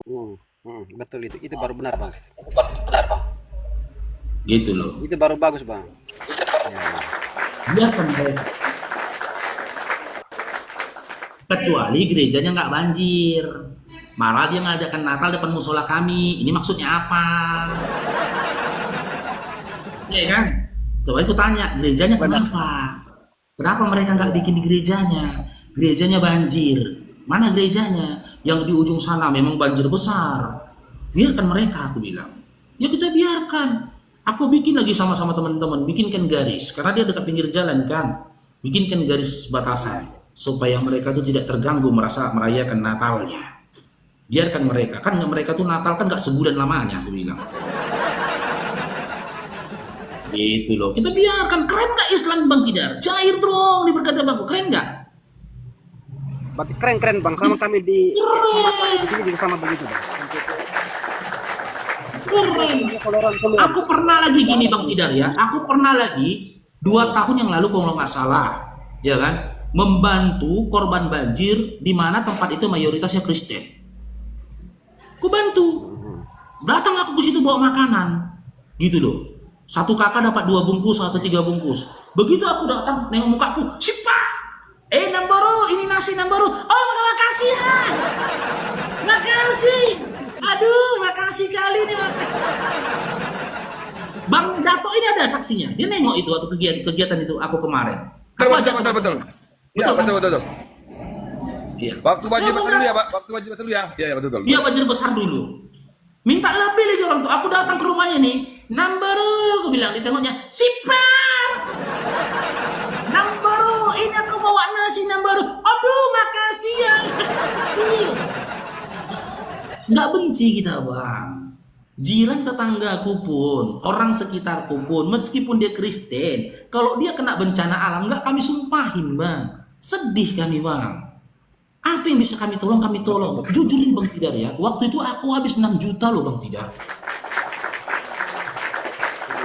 S9: Betul itu baru benar bang.
S1: Gitu loh.
S9: Itu baru bagus bang.
S1: Biarkan mereka. Kecuali gerejanya nggak banjir, malah dia ngadakan Natal depan musola kami. Ini maksudnya apa? Iya kan? Coba aku tanya, gerejanya kenapa? Kenapa mereka nggak bikin di gerejanya? Gerejanya banjir. Mana gerejanya? Yang di ujung sana memang banjir besar. Biarkan mereka, aku bilang. Ya kita biarkan. Aku bikin lagi sama-sama teman-teman, bikinkan garis. Karena dia dekat pinggir jalan kan. Bikinkan garis batasan. Supaya mereka itu tidak terganggu merasa merayakan Natalnya. Biarkan mereka. Kan mereka tuh Natal kan nggak sebulan lamanya, aku bilang. Gitu loh. Kita biarkan. Keren nggak Islam Bang Tidar? Cair dong di berkata Bangku. Keren nggak?
S9: Berarti keren bang. Sama kami di sini juga sama begitu bang.
S1: Keren. Aku pernah lagi gini Bang Tidar ya. Aku pernah lagi 2 tahun yang lalu kalau nggak salah, ya kan, membantu korban banjir di mana tempat itu mayoritasnya Kristen. Aku bantu. Datang aku ke situ bawa makanan, gitu loh. Satu kakak dapat 2 bungkus atau 3 bungkus. Begitu aku datang nengok mukaku, siapa? Nambaru, ini nasi Nambaru. Oh, makasih ya. Makasih. Aduh, makasih kali ini, makasih. Bang Dato ini ada saksinya. Dia nengok itu waktu kegiatan itu aku kemarin. Aku
S10: Betul. Iya, betul.
S1: Iya.
S10: Waktu wajib besar dulu ya, Pak. Waktu wajib besar dulu ya. Iya, betul.
S1: Dia banjir besar dulu. Minta lebih lagi orang tuh. Aku datang ke rumahnya nih. Nambaru, aku bilang, ditengoknya, Sipar. Nambaru, ini aku bawa nasi Nambaru. Aduh, makasih ya. Nggak benci kita bang. Jiran tetanggaku pun, orang sekitarku pun, meskipun dia Kristen, kalau dia kena bencana alam, nggak kami sumpahin bang. Sedih kami bang. Apa yang bisa kami tolong, kami tolong. Jujurin Bang Tidar ya, waktu itu aku habis 6 juta loh Bang Tidar.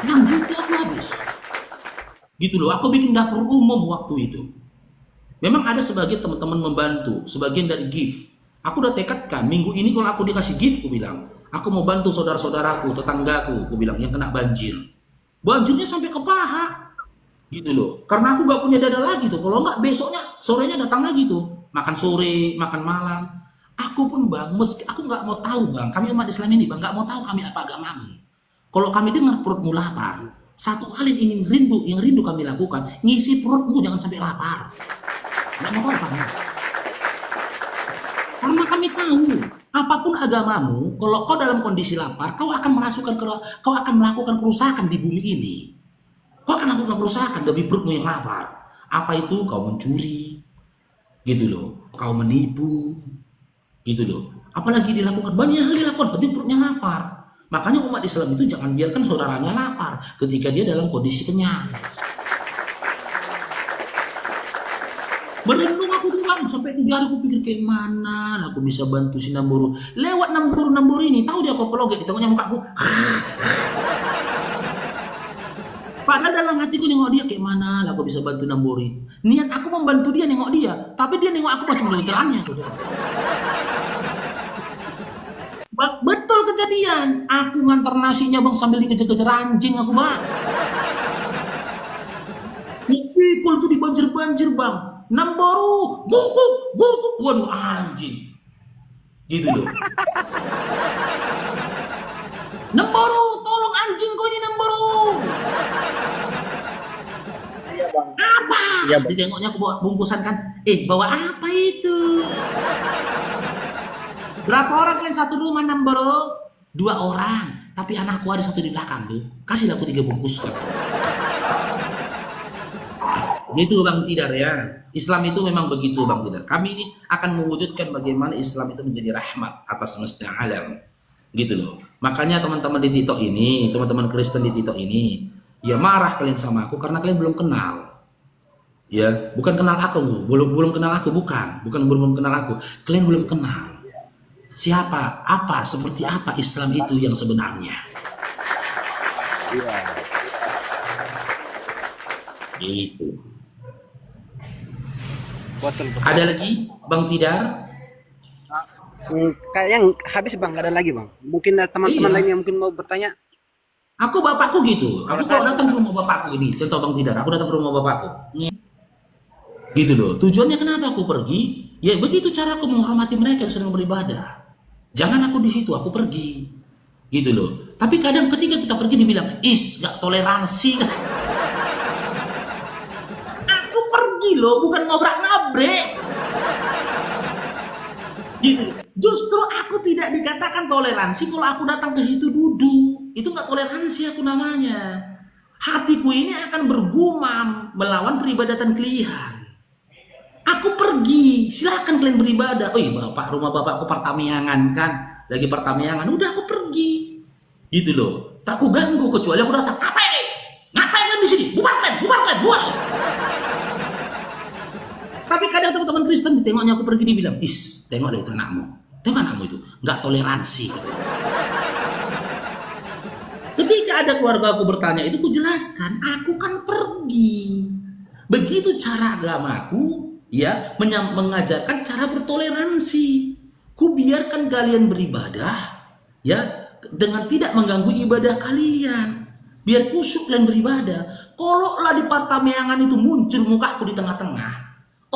S1: 6 juta aku habis. Gitu loh, aku bikin dapur umum waktu itu. Memang ada sebagian teman-teman membantu, sebagian dari gift. Aku udah tekadkan, minggu ini kalau aku dikasih gift, aku bilang, aku mau bantu saudara-saudaraku, tetanggaku, aku bilang, yang kena banjir. Banjirnya sampai ke paha. Gitu loh, karena aku gak punya dada lagi tuh. Kalau nggak besoknya, sorenya datang lagi tuh. Makan sore, makan malam. Aku pun bang, meski aku nggak mau tahu bang, kami umat Islam ini bang, nggak mau tahu kami apa agamamu. Kalau kami dengar perutmu lapar, satu hal yang rindu kami lakukan, ngisi perutmu jangan sampai lapar. Nggak mau tahu kami. Karena kami tahu, apapun agamamu, kalau kau dalam kondisi lapar, kau akan melakukan kerusakan di bumi ini. Kau akan melakukan kerusakan demi perutmu yang lapar. Apa itu? Kau mencuri, gitu loh. Kau menipu, gitu loh. Apalagi dilakukan, banyak hal dilakukan, penting perutnya lapar. Makanya umat Islam itu jangan biarkan saudaranya lapar ketika dia dalam kondisi kenyang. Merenung aku tuh bang, sampai 3 hari aku pikir kayak mana aku bisa bantu si Namboru. Lewat Namboru ini, tahu dia kok peloget, di tengahnya mukaku. Padahal dalam hatiku nengok dia kayak mana lah aku bisa bantu Nambori. Niat aku membantu dia nengok dia, tapi dia nengok aku macam neutralnya. Betul kejadian. Aku ngantar nasinya bang sambil dikejar-kejar anjing aku bang. Pikul tuh di banjir bang. Namboru, guguk, waduh anjing. Gitu loh. Namboru, tolong anjing kau ini Namboru. Apa? Iya, ditengoknya aku bawa bungkusan kan. Bawa apa itu? Berapa orang kalian satu rumah Namboru? 2 orang. Tapi anakku ada 1 di belakang tuh. Kasih aku 3 bungkus kan. Itu Bang Tidar ya. Islam itu memang begitu Bang Tidar. Kami ini akan mewujudkan bagaimana Islam itu menjadi rahmat atas semesta alam. Gitu loh. Makanya teman-teman di TikTok ini, teman-teman Kristen di TikTok ini, ya marah kalian sama aku karena kalian belum kenal. Ya, bukan kenal aku, belum kenal aku, bukan belum kenal aku. Kalian belum kenal siapa, apa, seperti apa Islam itu yang sebenarnya.
S9: Iya.
S1: Gitu.
S9: Betul.
S1: Ada lagi Bang Tidar?
S9: Kayaknya habis bang, nggak ada lagi bang. Mungkin ada teman-teman
S1: Iya.
S9: lain yang mungkin mau bertanya.
S1: Aku bapakku gitu.
S9: Kalau
S1: Aku kalau
S9: saya
S1: datang ke rumah bapakku ini, contoh Bang Tidar, aku datang ke rumah bapakku. Gitu loh. Tujuannya kenapa aku pergi? Ya begitu cara aku menghormati mereka yang sedang beribadah. Jangan aku di situ, aku pergi. Gitu loh. Tapi kadang ketika kita pergi dibilang, gak toleransi. Aku pergi loh, bukan ngobrak-ngabrek. Gitu. Justru aku tidak dikatakan toleransi kalau aku datang ke situ duduk. Itu nggak toleransi aku namanya. Hatiku ini akan bergumam melawan peribadatan kalian. Aku pergi, silakan kalian beribadah. Oh iya bapak, rumah bapakku Pertamiangan kan, lagi Pertamiangan. Udah aku pergi, gitu loh. Tak aku ganggu kecuali aku datang. Apa ini? Ngapain kalian di sini? Bubar kalian, bubar kalian, bubar. Tapi kadang teman-teman Kristen ditengoknya aku pergi dibilang, tengoklah itu anakmu. Tengok anakmu itu, nggak toleransi. Ketika ada keluarga aku bertanya itu, ku jelaskan, aku kan pergi. Begitu cara agamaku, ya, mengajarkan cara bertoleransi. Ku biarkan kalian beribadah, ya, dengan tidak mengganggu ibadah kalian. Biar kusuk kalian beribadah. Kalau lah di Pertamiangan itu muncul mukaku di tengah-tengah,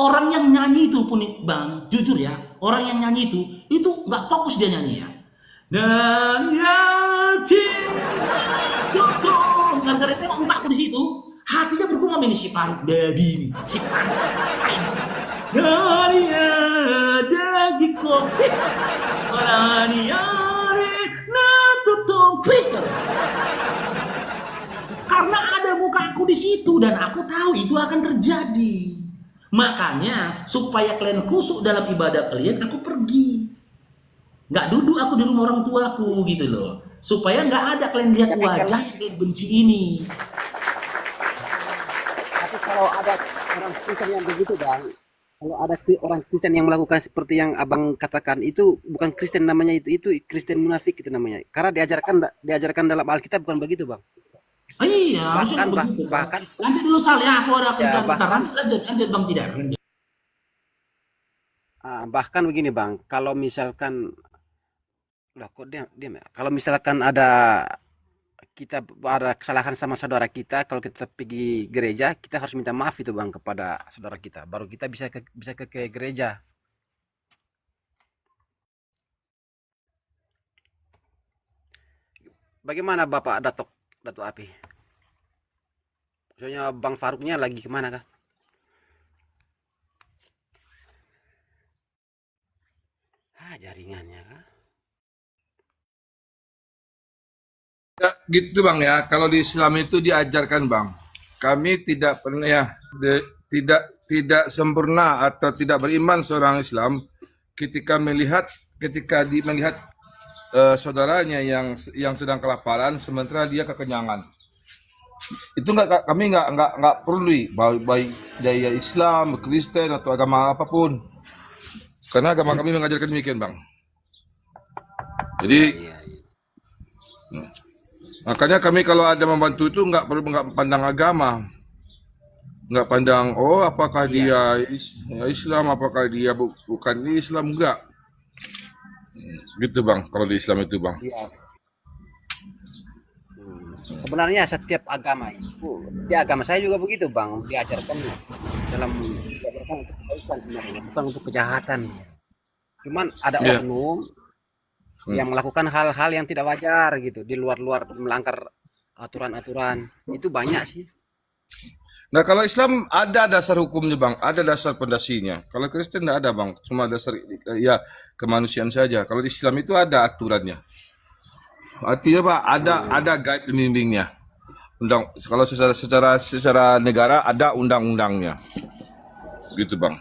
S1: orang yang nyanyi itu pun bang, jujur ya, orang yang nyanyi itu nggak fokus dia nyanyi ya. Dan ya gara-gara tengok mukaku di situ, hatinya bergumam ini si Faruk babi ini, si Faruk. Dan ya dagi kopi, orang yare natutopik. Karena ada mukaku di situ dan aku tahu itu akan terjadi. Makanya supaya kalian kusuk dalam ibadah kalian, aku pergi. Nggak duduk aku di rumah orang tuaku gitu loh. Supaya nggak ada kalian lihat wajah yang kalian benci ini.
S9: Tapi kalau ada orang Kristen yang begitu bang, kalau ada orang Kristen yang melakukan seperti yang abang katakan, itu bukan Kristen namanya, itu Kristen munafik itu namanya. Karena diajarkan dalam Alkitab bukan begitu bang.
S1: Oh iya,
S9: Bahkan
S1: begitu.
S9: bahkan
S1: Lanjut dulu Sal ya, aku ada kerjaan bentar.
S9: bahkan
S1: Lanjut Bang Tidar. Lanjut.
S9: bahkan begini bang, kalau misalkan loh kok diam ya? Kalau misalkan kita ada kesalahan sama saudara kita, kalau kita pergi gereja, kita harus minta maaf itu bang kepada saudara kita, baru kita bisa ke gereja. Bagaimana Bapak Datuk Api? Soalnya Bang Faruknya lagi kemana kah? Jaringannya kah?
S10: Ya, gitu bang ya. Kalau di Islam itu diajarkan bang, kami tidak pernah ya, tidak sempurna atau tidak beriman seorang Islam ketika melihat saudaranya yang sedang kelaparan sementara dia kekenyangan. Itu kami nggak perlu baik daya Islam, Kristen atau agama apapun, karena agama kami mengajarkan demikian bang. Jadi makanya kami kalau ada membantu itu nggak pandang agama, nggak pandang apakah dia Islam, apakah dia bukan Islam, enggak. Gitu bang, kalau di Islam itu bang.
S9: Sebenarnya setiap agama itu, di agama saya juga begitu bang, diajarkan untuk kebaikan sebenarnya, bukan untuk kejahatan. Cuman ada oknum yang melakukan hal-hal yang tidak wajar gitu, di luar melanggar aturan-aturan, itu banyak sih.
S10: Nah kalau Islam ada dasar hukumnya bang, ada dasar pondasinya. Kalau Kristen tidak ada bang, cuma dasar ya kemanusiaan saja. Kalau di Islam itu ada aturannya. Artinya pak ada guide pembimbingnya. Kalau secara negara ada undang-undangnya, gitu bang.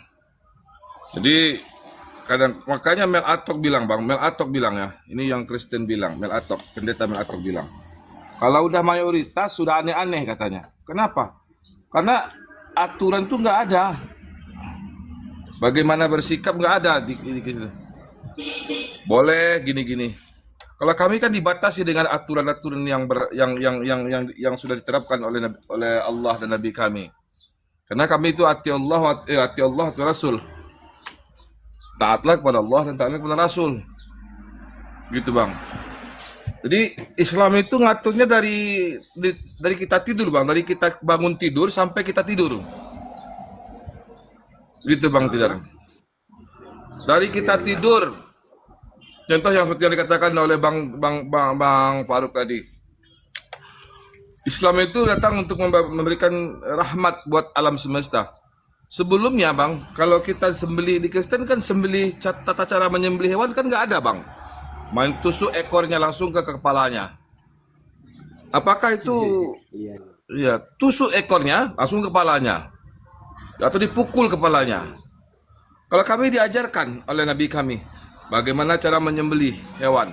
S10: Jadi makanya Mel Atok bilang ya, ini yang Kristen bilang, pendeta Mel Atok bilang, kalau udah mayoritas sudah aneh-aneh katanya. Kenapa? Karena aturan tuh nggak ada. Bagaimana bersikap nggak ada di boleh gini-gini. Kalau kami kan dibatasi dengan aturan-aturan yang sudah diterapkan oleh Allah dan Nabi kami. Karena kami itu ati Allah atau Rasul. taatlah kepada Allah dan taatlah kepada Rasul. Gitu bang. Jadi Islam itu ngaturnya dari kita tidur bang, dari kita bangun tidur sampai kita tidur. Gitu bang Tidar. Dari kita tidur. Contoh yang seperti yang dikatakan oleh bang Faruk tadi. Islam itu datang untuk memberikan rahmat buat alam semesta. Sebelumnya bang, kalau kita sembelih di Kristen kan sembelih tata cara menyembelih hewan kan nggak ada bang. Main tusuk ekornya langsung ke kepalanya. Apakah itu ya tusuk ekornya langsung ke kepalanya atau dipukul kepalanya? Kalau kami diajarkan oleh Nabi kami bagaimana cara menyembelih hewan.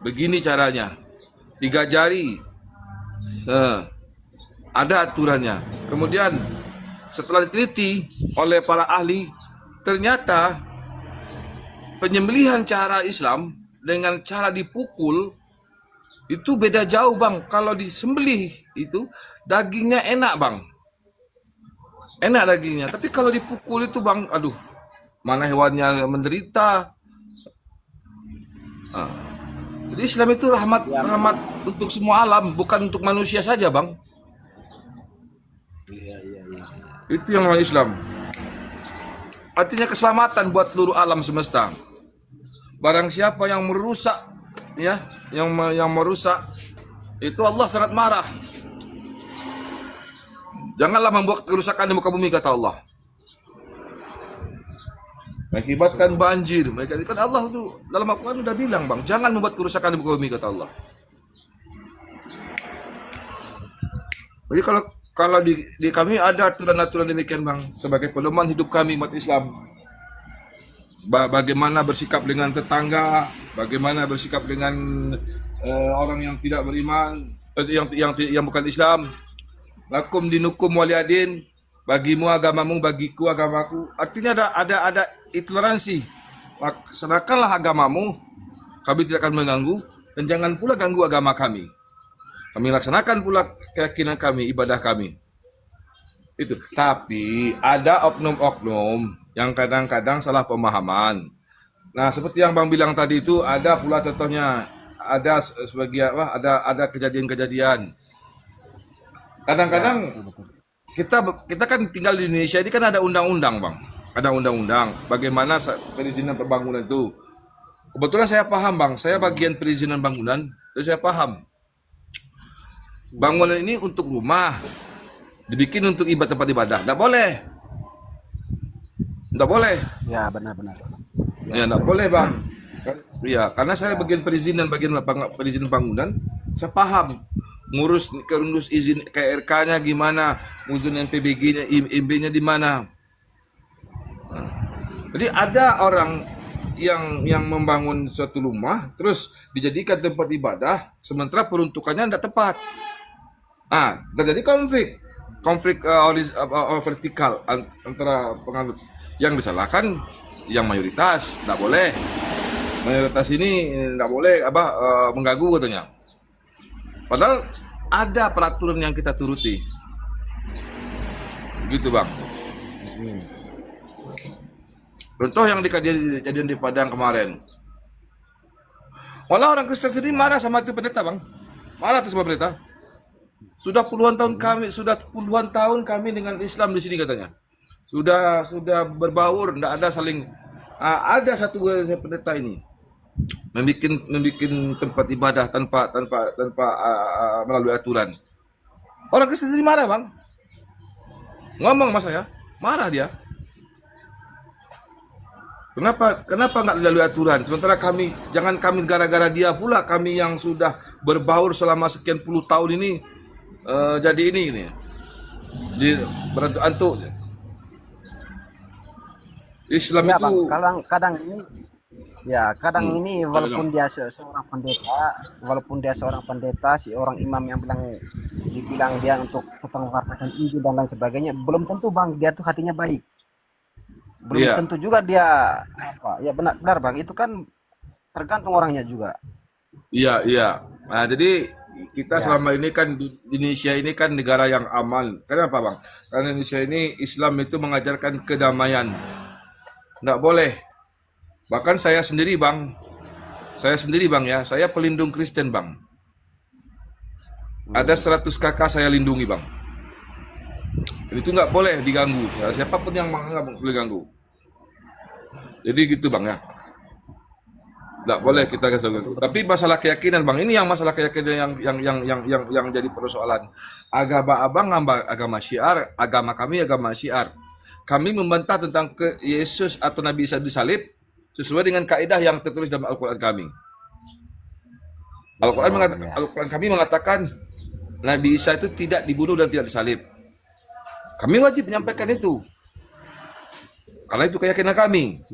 S10: Begini caranya. 3 jari. Ada aturannya. Kemudian setelah diteliti oleh para ahli, ternyata penyembelihan cara Islam dengan cara dipukul itu beda jauh bang. Kalau disembelih itu dagingnya enak bang, enak dagingnya. Tapi kalau dipukul itu bang, aduh, mana hewannya menderita. Jadi Islam itu rahmat untuk semua alam, bukan untuk manusia saja bang. Itu yang namanya Islam. Artinya keselamatan buat seluruh alam semesta. Barang siapa yang merusak, ya, yang merusak, itu Allah sangat marah. Janganlah membuat kerusakan di muka bumi, kata Allah. Mengakibatkan banjir. Kan Allah itu dalam Al-Quran sudah bilang bang, jangan membuat kerusakan di muka bumi, kata Allah. Jadi kalau di kami ada aturan-aturan demikian bang, sebagai pedoman hidup kami umat Islam. Bagaimana bersikap dengan tetangga, bagaimana bersikap dengan orang yang tidak beriman, yang bukan Islam. Lakum dinukum waliyadin, bagimu agamamu, bagiku agamaku. Artinya ada toleransi. Laksanakanlah agamamu, kami tidak akan mengganggu, dan jangan pula ganggu agama kami. Kami laksanakan pula keyakinan kami, ibadah kami. Itu. Tapi ada oknum-oknum yang kadang-kadang salah pemahaman. Nah, seperti yang Bang bilang tadi itu, ada pula contohnya, ada sebagian ada kejadian-kejadian. Kadang-kadang kita kan tinggal di Indonesia ini kan ada undang-undang, Bang. Ada undang-undang bagaimana perizinan pembangunan itu. Kebetulan saya paham, Bang. Saya bagian perizinan bangunan, jadi saya paham. Bangunan ini untuk rumah, dibikin untuk tempat ibadah. Nggak boleh. Nggak boleh.
S9: Ya, benar-benar.
S10: Ya, nggak boleh bang. Ya, karena saya bagian perizinan bangunan, saya paham ngurus izin KRK-nya gimana, ngurus NPBG-nya, IMB-nya di mana. Nah, jadi ada orang yang membangun suatu rumah, terus dijadikan tempat ibadah, sementara peruntukannya tidak tepat. Nah, terjadi konflik vertikal antara penganut. Yang disalahkan yang mayoritas, tidak boleh. Mayoritas ini tidak boleh mengganggu katanya. Padahal ada peraturan yang kita turuti. Gitu bang. Contoh yang kejadian di Padang kemarin. Malah orang Kristen sendiri marah sama itu pendeta bang. Marah itu sama pendeta. Sudah puluhan tahun kami dengan Islam di sini katanya. Sudah berbaur, tidak ada saling. Ada satu pendeta ini membikin tempat ibadah tanpa melalui aturan. Orang Kristen sendiri marah bang. Ngomong sama saya, marah dia. Kenapa nggak melalui aturan? Sementara jangan kami gara-gara dia pula kami yang sudah berbaur selama sekian puluh tahun ini jadi ini di berantuk-antuk. Islam
S9: Ya,
S10: itu
S9: Bang, kadang ini walaupun dia seorang pendeta, si orang imam yang dibilang dia untuk tukang wartakan Injil dan lain sebagainya, belum tentu Bang dia tuh hatinya baik. Belum tentu juga dia ya benar Bang, itu kan tergantung orangnya juga.
S10: Iya. Nah, jadi kita selama ini kan di Indonesia ini kan negara yang aman. Kenapa bang? Karena Indonesia ini Islam itu mengajarkan kedamaian. Nggak boleh Bahkan saya sendiri bang ya, saya pelindung Kristen bang. Ada 100 kakak saya lindungi bang. Itu nggak boleh diganggu. Siapapun yang nggak boleh ganggu. Jadi gitu bang ya. Nggak boleh kita kasih tahu. Tapi masalah keyakinan bang, ini yang masalah keyakinan yang jadi persoalan. Agama abang agama Syiar, agama kami agama Syiar. Kami membantah tentang Yesus atau Nabi Isa disalib sesuai dengan kaidah yang tertulis dalam Al-Quran kami. Al-Quran kami mengatakan Nabi Isa itu tidak dibunuh dan tidak disalib. Kami wajib menyampaikan itu. Karena itu keyakinan kami.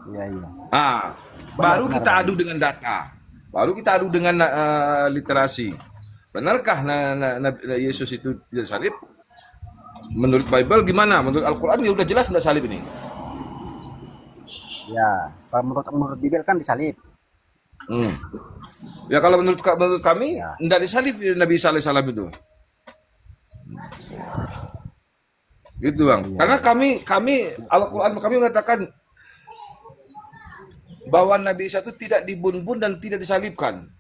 S9: Iya, iya.
S10: Baru kita adu dengan data. Baru kita adu dengan literasi. Benarkah Yesus itu tidak salib? Menurut Bible gimana? Menurut Al-Quran ya udah jelas nggak salib ini.
S9: Ya, kalau menurut Bible kan disalib.
S10: Ya kalau menurut kami tidak disalib Nabi Isa alaihissalam itu. Gitu bang. Karena kami Al-Quran kami mengatakan bahwa Nabi Isa itu tidak dibunuh dan tidak disalibkan.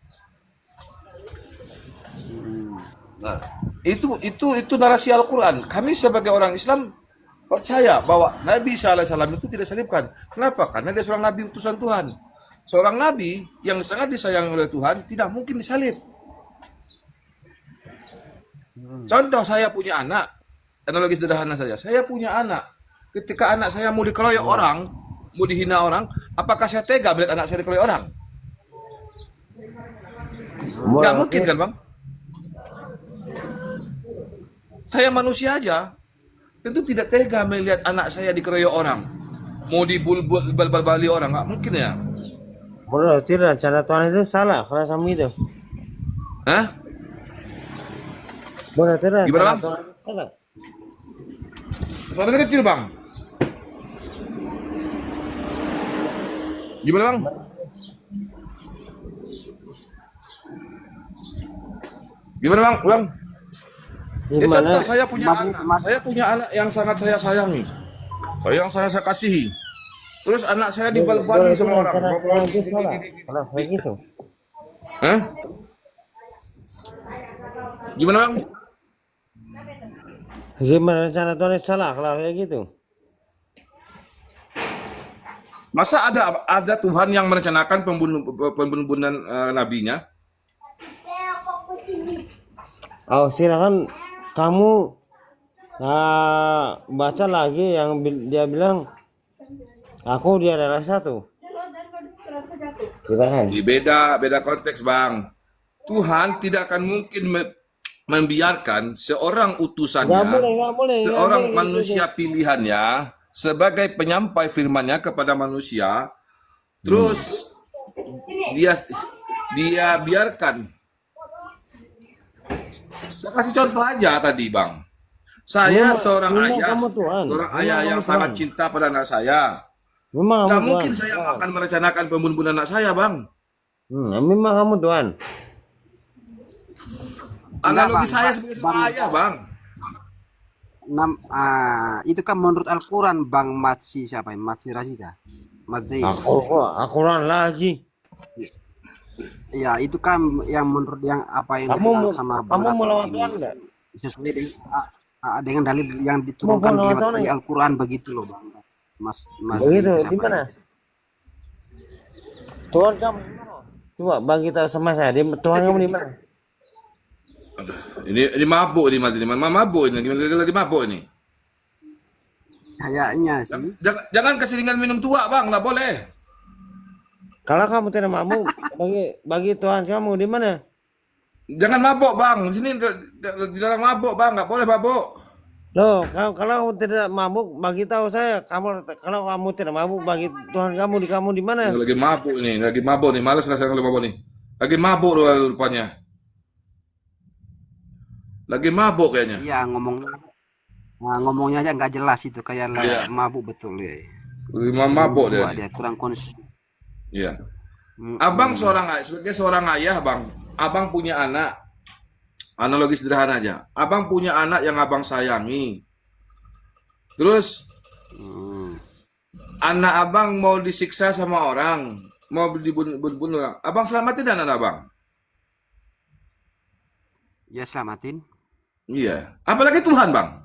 S10: Nah, itu narasi Al-Quran. Kami sebagai orang Islam percaya bahwa Nabi Isa alaihissalam itu tidak disalibkan. Kenapa? Karena dia seorang nabi utusan Tuhan. Seorang nabi yang sangat disayang oleh Tuhan tidak mungkin disalib. Contoh, saya punya anak, analogi sederhana saja. Saya punya anak. Ketika anak saya mau dikeroyok orang, mau dihina orang, apakah saya tega melihat anak saya dikeroyok orang? Nggak mungkin kan bang? Saya manusia aja, tentu tidak tega melihat anak saya dikeroyok orang, mau dibal-bali orang, nggak mungkin ya.
S11: Berarti rencana Tuhan itu salah kalau sama itu.
S10: Hah?
S11: Berarti rencana
S10: Gimana, Bang?
S11: Tuhan itu salah.
S10: Suaranya kecil bang. Gimana bang? Gimana bang? Ulang. Ya, contoh, saya punya anak yang sangat saya sayangi, yang saya kasihi. Terus anak saya dibal-bali sama orang.
S11: Kalau kayak gitu.
S10: Hah? Gimana bang?
S11: Gimana rencana Tuhan itu salah kalau kayak gitu?
S10: Masa ada Tuhan yang merencanakan pembunuhan nabinya?
S11: Oh, silakan kamu baca lagi yang dia bilang aku dia adalah satu. Silakan.
S10: Di beda konteks bang. Tuhan tidak akan mungkin membiarkan seorang utusannya,
S11: Nggak boleh,
S10: seorang manusia pilihannya sebagai penyampai firman-Nya kepada manusia, terus dia biarkan. Saya kasih contoh aja tadi bang. Saya seorang ayah yang sangat cinta pada anak saya. Nggak mungkin saya akan merencanakan pembunuhan anak saya bang.
S11: Memang kamu Tuhan.
S10: Analogi saya sebagai seorang ayah bang.
S9: Itu kan menurut Al-Quran Bang Matsi siapa ya? Matsi Rasida. Matsi.
S11: Al-Quran lagi.
S9: Ya itu kan yang menurut yang apa yang
S11: Kamu
S9: sama
S11: melawan Tuhan enggak?
S9: sesuai dengan dalil yang diturunkan di Al-Quran begitu loh Bang. Mas
S11: begitu di mana? Tuhan kamu coba bagi tahu sama saya. Tuhan kamu di mana?
S10: Ini mabuk nih mas, ini mabuk ini, gimana lagi mabuk ini?
S9: Kayaknya sih.
S10: Jangan keseringan minum tua bang, nggak boleh.
S11: Kalau kamu tidak mabuk, bagi Tuhan kamu di mana?
S10: Jangan mabuk bang, di sini dilarang mabuk bang, nggak boleh mabuk.
S11: Loh, kalau tidak mabuk, bagi tahu saya. Kalau kamu tidak mabuk, bagi Tuhan kamu di mana?
S10: Lagi mabuk nih, malas rasanya kalau mabuk nih. Lagi mabuk rupanya. Lagi mabuk kayaknya.
S9: Iya ngomongnya aja nggak jelas itu kayak mabuk betul ya.
S10: Mabuk dia.
S9: Kurang konsisten.
S10: Iya. Abang sebagai seorang ayah bang, abang punya anak. Analogi sederhana aja. Abang punya anak yang abang sayangi. Terus anak abang mau disiksa sama orang, mau dibunuh orang. Abang selamatin anak abang.
S9: Ya selamatin.
S10: Iya. Apalagi Tuhan, Bang.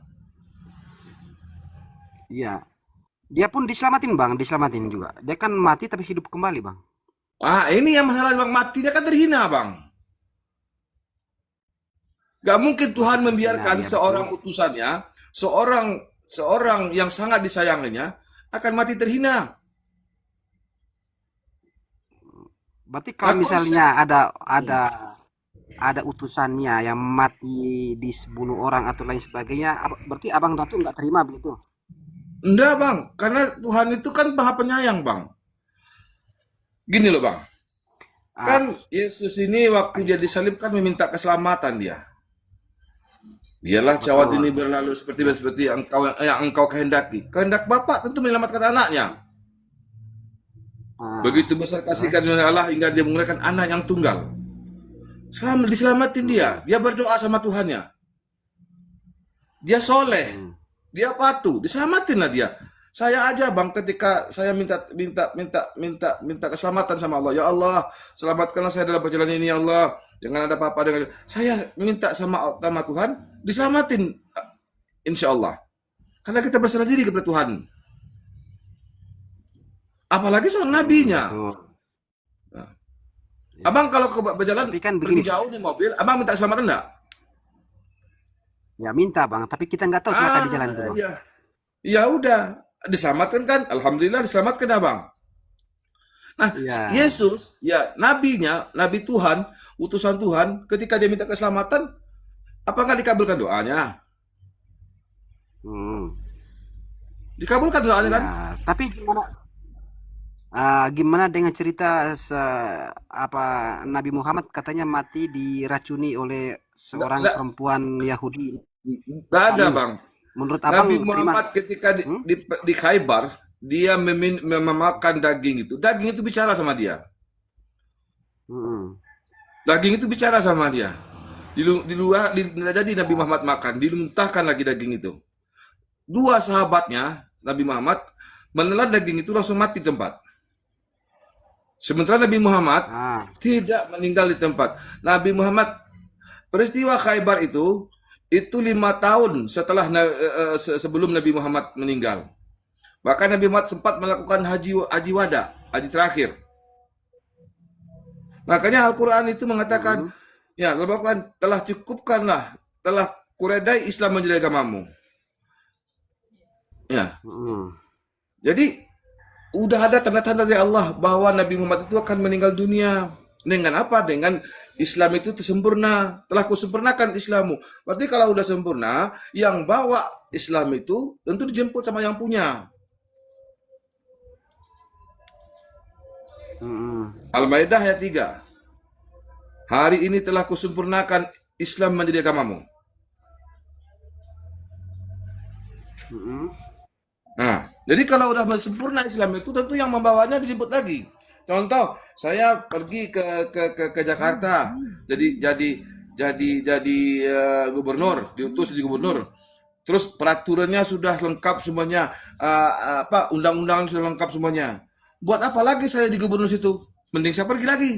S9: Iya. Dia pun diselamatin bang, diselamatin juga. Dia kan mati tapi hidup kembali bang.
S10: Ini yang masalah Bang, matinya kan terhina, Bang. Gak mungkin Tuhan membiarkan
S9: Nah, ya
S10: seorang
S9: betul.
S10: utusannya, seorang yang sangat disayanginya akan mati terhina.
S9: Berarti kalau
S10: Nah,
S9: misalnya ada utusannya yang mati dibunuh orang atau lain sebagainya, berarti abang Datu nggak terima begitu?
S10: enggak, Bang, karena Tuhan itu kan Maha Penyayang, Bang. Gini loh, Bang.
S9: Ah,
S10: Kan Yesus ini waktu dia disalibkan meminta keselamatan dia. Biarlah cawan
S9: betul.
S10: ini berlalu seperti yang engkau kehendaki. Kehendak Bapa tentu menyelamatkan anaknya.
S9: Ah,
S10: Begitu besar kasih karunia Allah hingga dia menggunakan anak yang tunggal. Diselamatin dia berdoa sama Tuhannya. Dia soleh,
S9: hmm.
S10: dia patuh, diselamatinlah dia. Saya aja Bang, ketika saya minta keselamatan sama Allah. Ya Allah, selamatkanlah saya dalam perjalanan ini ya Allah. Jangan ada apa-apa dengan saya minta sama Tuhan, diselamatin insya Allah. Karena kita berserah diri kepada Tuhan. Apalagi seorang nabinya.
S9: Betul.
S10: Nah,
S9: Ya.
S10: Abang kalau berjalan
S9: Tapi kan
S10: pergi
S9: begini,
S10: jauh di mobil, abang minta keselamatan enggak?
S9: ya minta bang, tapi kita nggak tahu celaka di jalan itu bang.
S10: Iya. Ya udah, diselamatkan kan? Alhamdulillah diselamatkan abang. Nah,
S9: Iya.
S10: Yesus, ya nabinya, nabi Tuhan, utusan Tuhan, ketika dia minta keselamatan, apakah dikabulkan doanya?
S9: Hmm.
S10: Dikabulkan doanya kan?
S9: Ya, tapi gimana dengan cerita Nabi Muhammad katanya mati diracuni oleh seorang
S10: Nggak,
S9: perempuan Yahudi.
S10: nggak ada
S9: Ini,
S10: bang.
S9: menurut abang
S10: Nabi
S9: terima?
S10: Muhammad ketika
S9: Hmm?
S10: di Khaybar, dia memakan daging itu. Daging itu bicara sama dia.
S9: Hmm.
S10: Daging itu bicara sama dia. Jadi Nabi Muhammad makan, dimuntahkan lagi daging itu. Dua sahabatnya, Nabi Muhammad, menelan daging itu langsung mati di tempat. Sementara Nabi Muhammad
S9: Ah,
S10: tidak meninggal di tempat. Nabi Muhammad, peristiwa Khaybar itu 5 tahun setelah sebelum Nabi Muhammad meninggal. Bahkan Nabi Muhammad sempat melakukan haji wada, haji terakhir. Makanya Al-Quran itu mengatakan, ya, Al-Quran telah cukupkanlah, telah kuredai Islam menjadi agamamu. Ya,
S9: hmm.
S10: jadi udah ada tanda-tanda dari Allah bahwa Nabi Muhammad itu akan meninggal dunia. Dengan apa? Dengan Islam itu sempurna. Telah kusempurnakan Islammu. Berarti kalau udah sempurna, yang bawa Islam itu tentu dijemput sama yang punya. Al-Maidah ayat 3. Hari ini telah kusempurnakan Islam menjadi agamamu. Nah, jadi kalau udah sempurna Islam itu tentu yang membawanya dijemput lagi. Contoh, saya pergi ke Jakarta, jadi gubernur, diutus jadi gubernur. Terus peraturannya sudah lengkap semuanya, undang-undang sudah lengkap semuanya. Buat apa lagi saya di gubernur situ? Mending saya pergi lagi.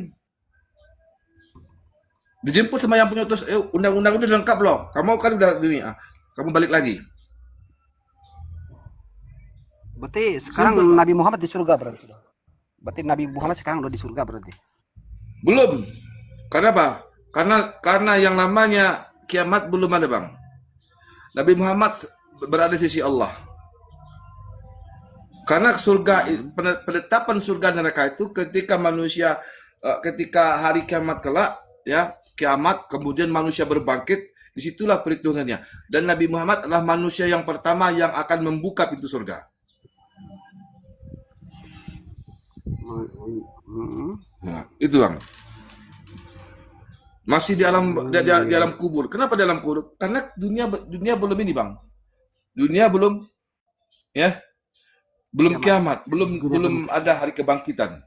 S10: Dijemput sama yang punya utus, undang-undang udah lengkap loh. Kamu kan udah gini, kamu balik lagi.
S9: Berarti sekarang
S10: Simpel.
S9: Nabi Muhammad di surga berarti. Berarti Nabi Muhammad sekarang udah di surga berarti.
S10: Belum. Karena apa? Karena yang namanya kiamat belum ada, Bang. Nabi Muhammad berada di sisi Allah. Karena surga, penetapan surga neraka itu ketika manusia, ketika hari kiamat kelak, ya, kiamat, kemudian manusia berbangkit, disitulah perhitungannya. Dan Nabi Muhammad adalah manusia yang pertama yang akan membuka pintu surga. Nah, itu Bang. Masih di alam kubur. Kenapa di alam kubur? Karena dunia belum ini, Bang. Dunia belum, ya, belum kiamat, belum ada hari kebangkitan.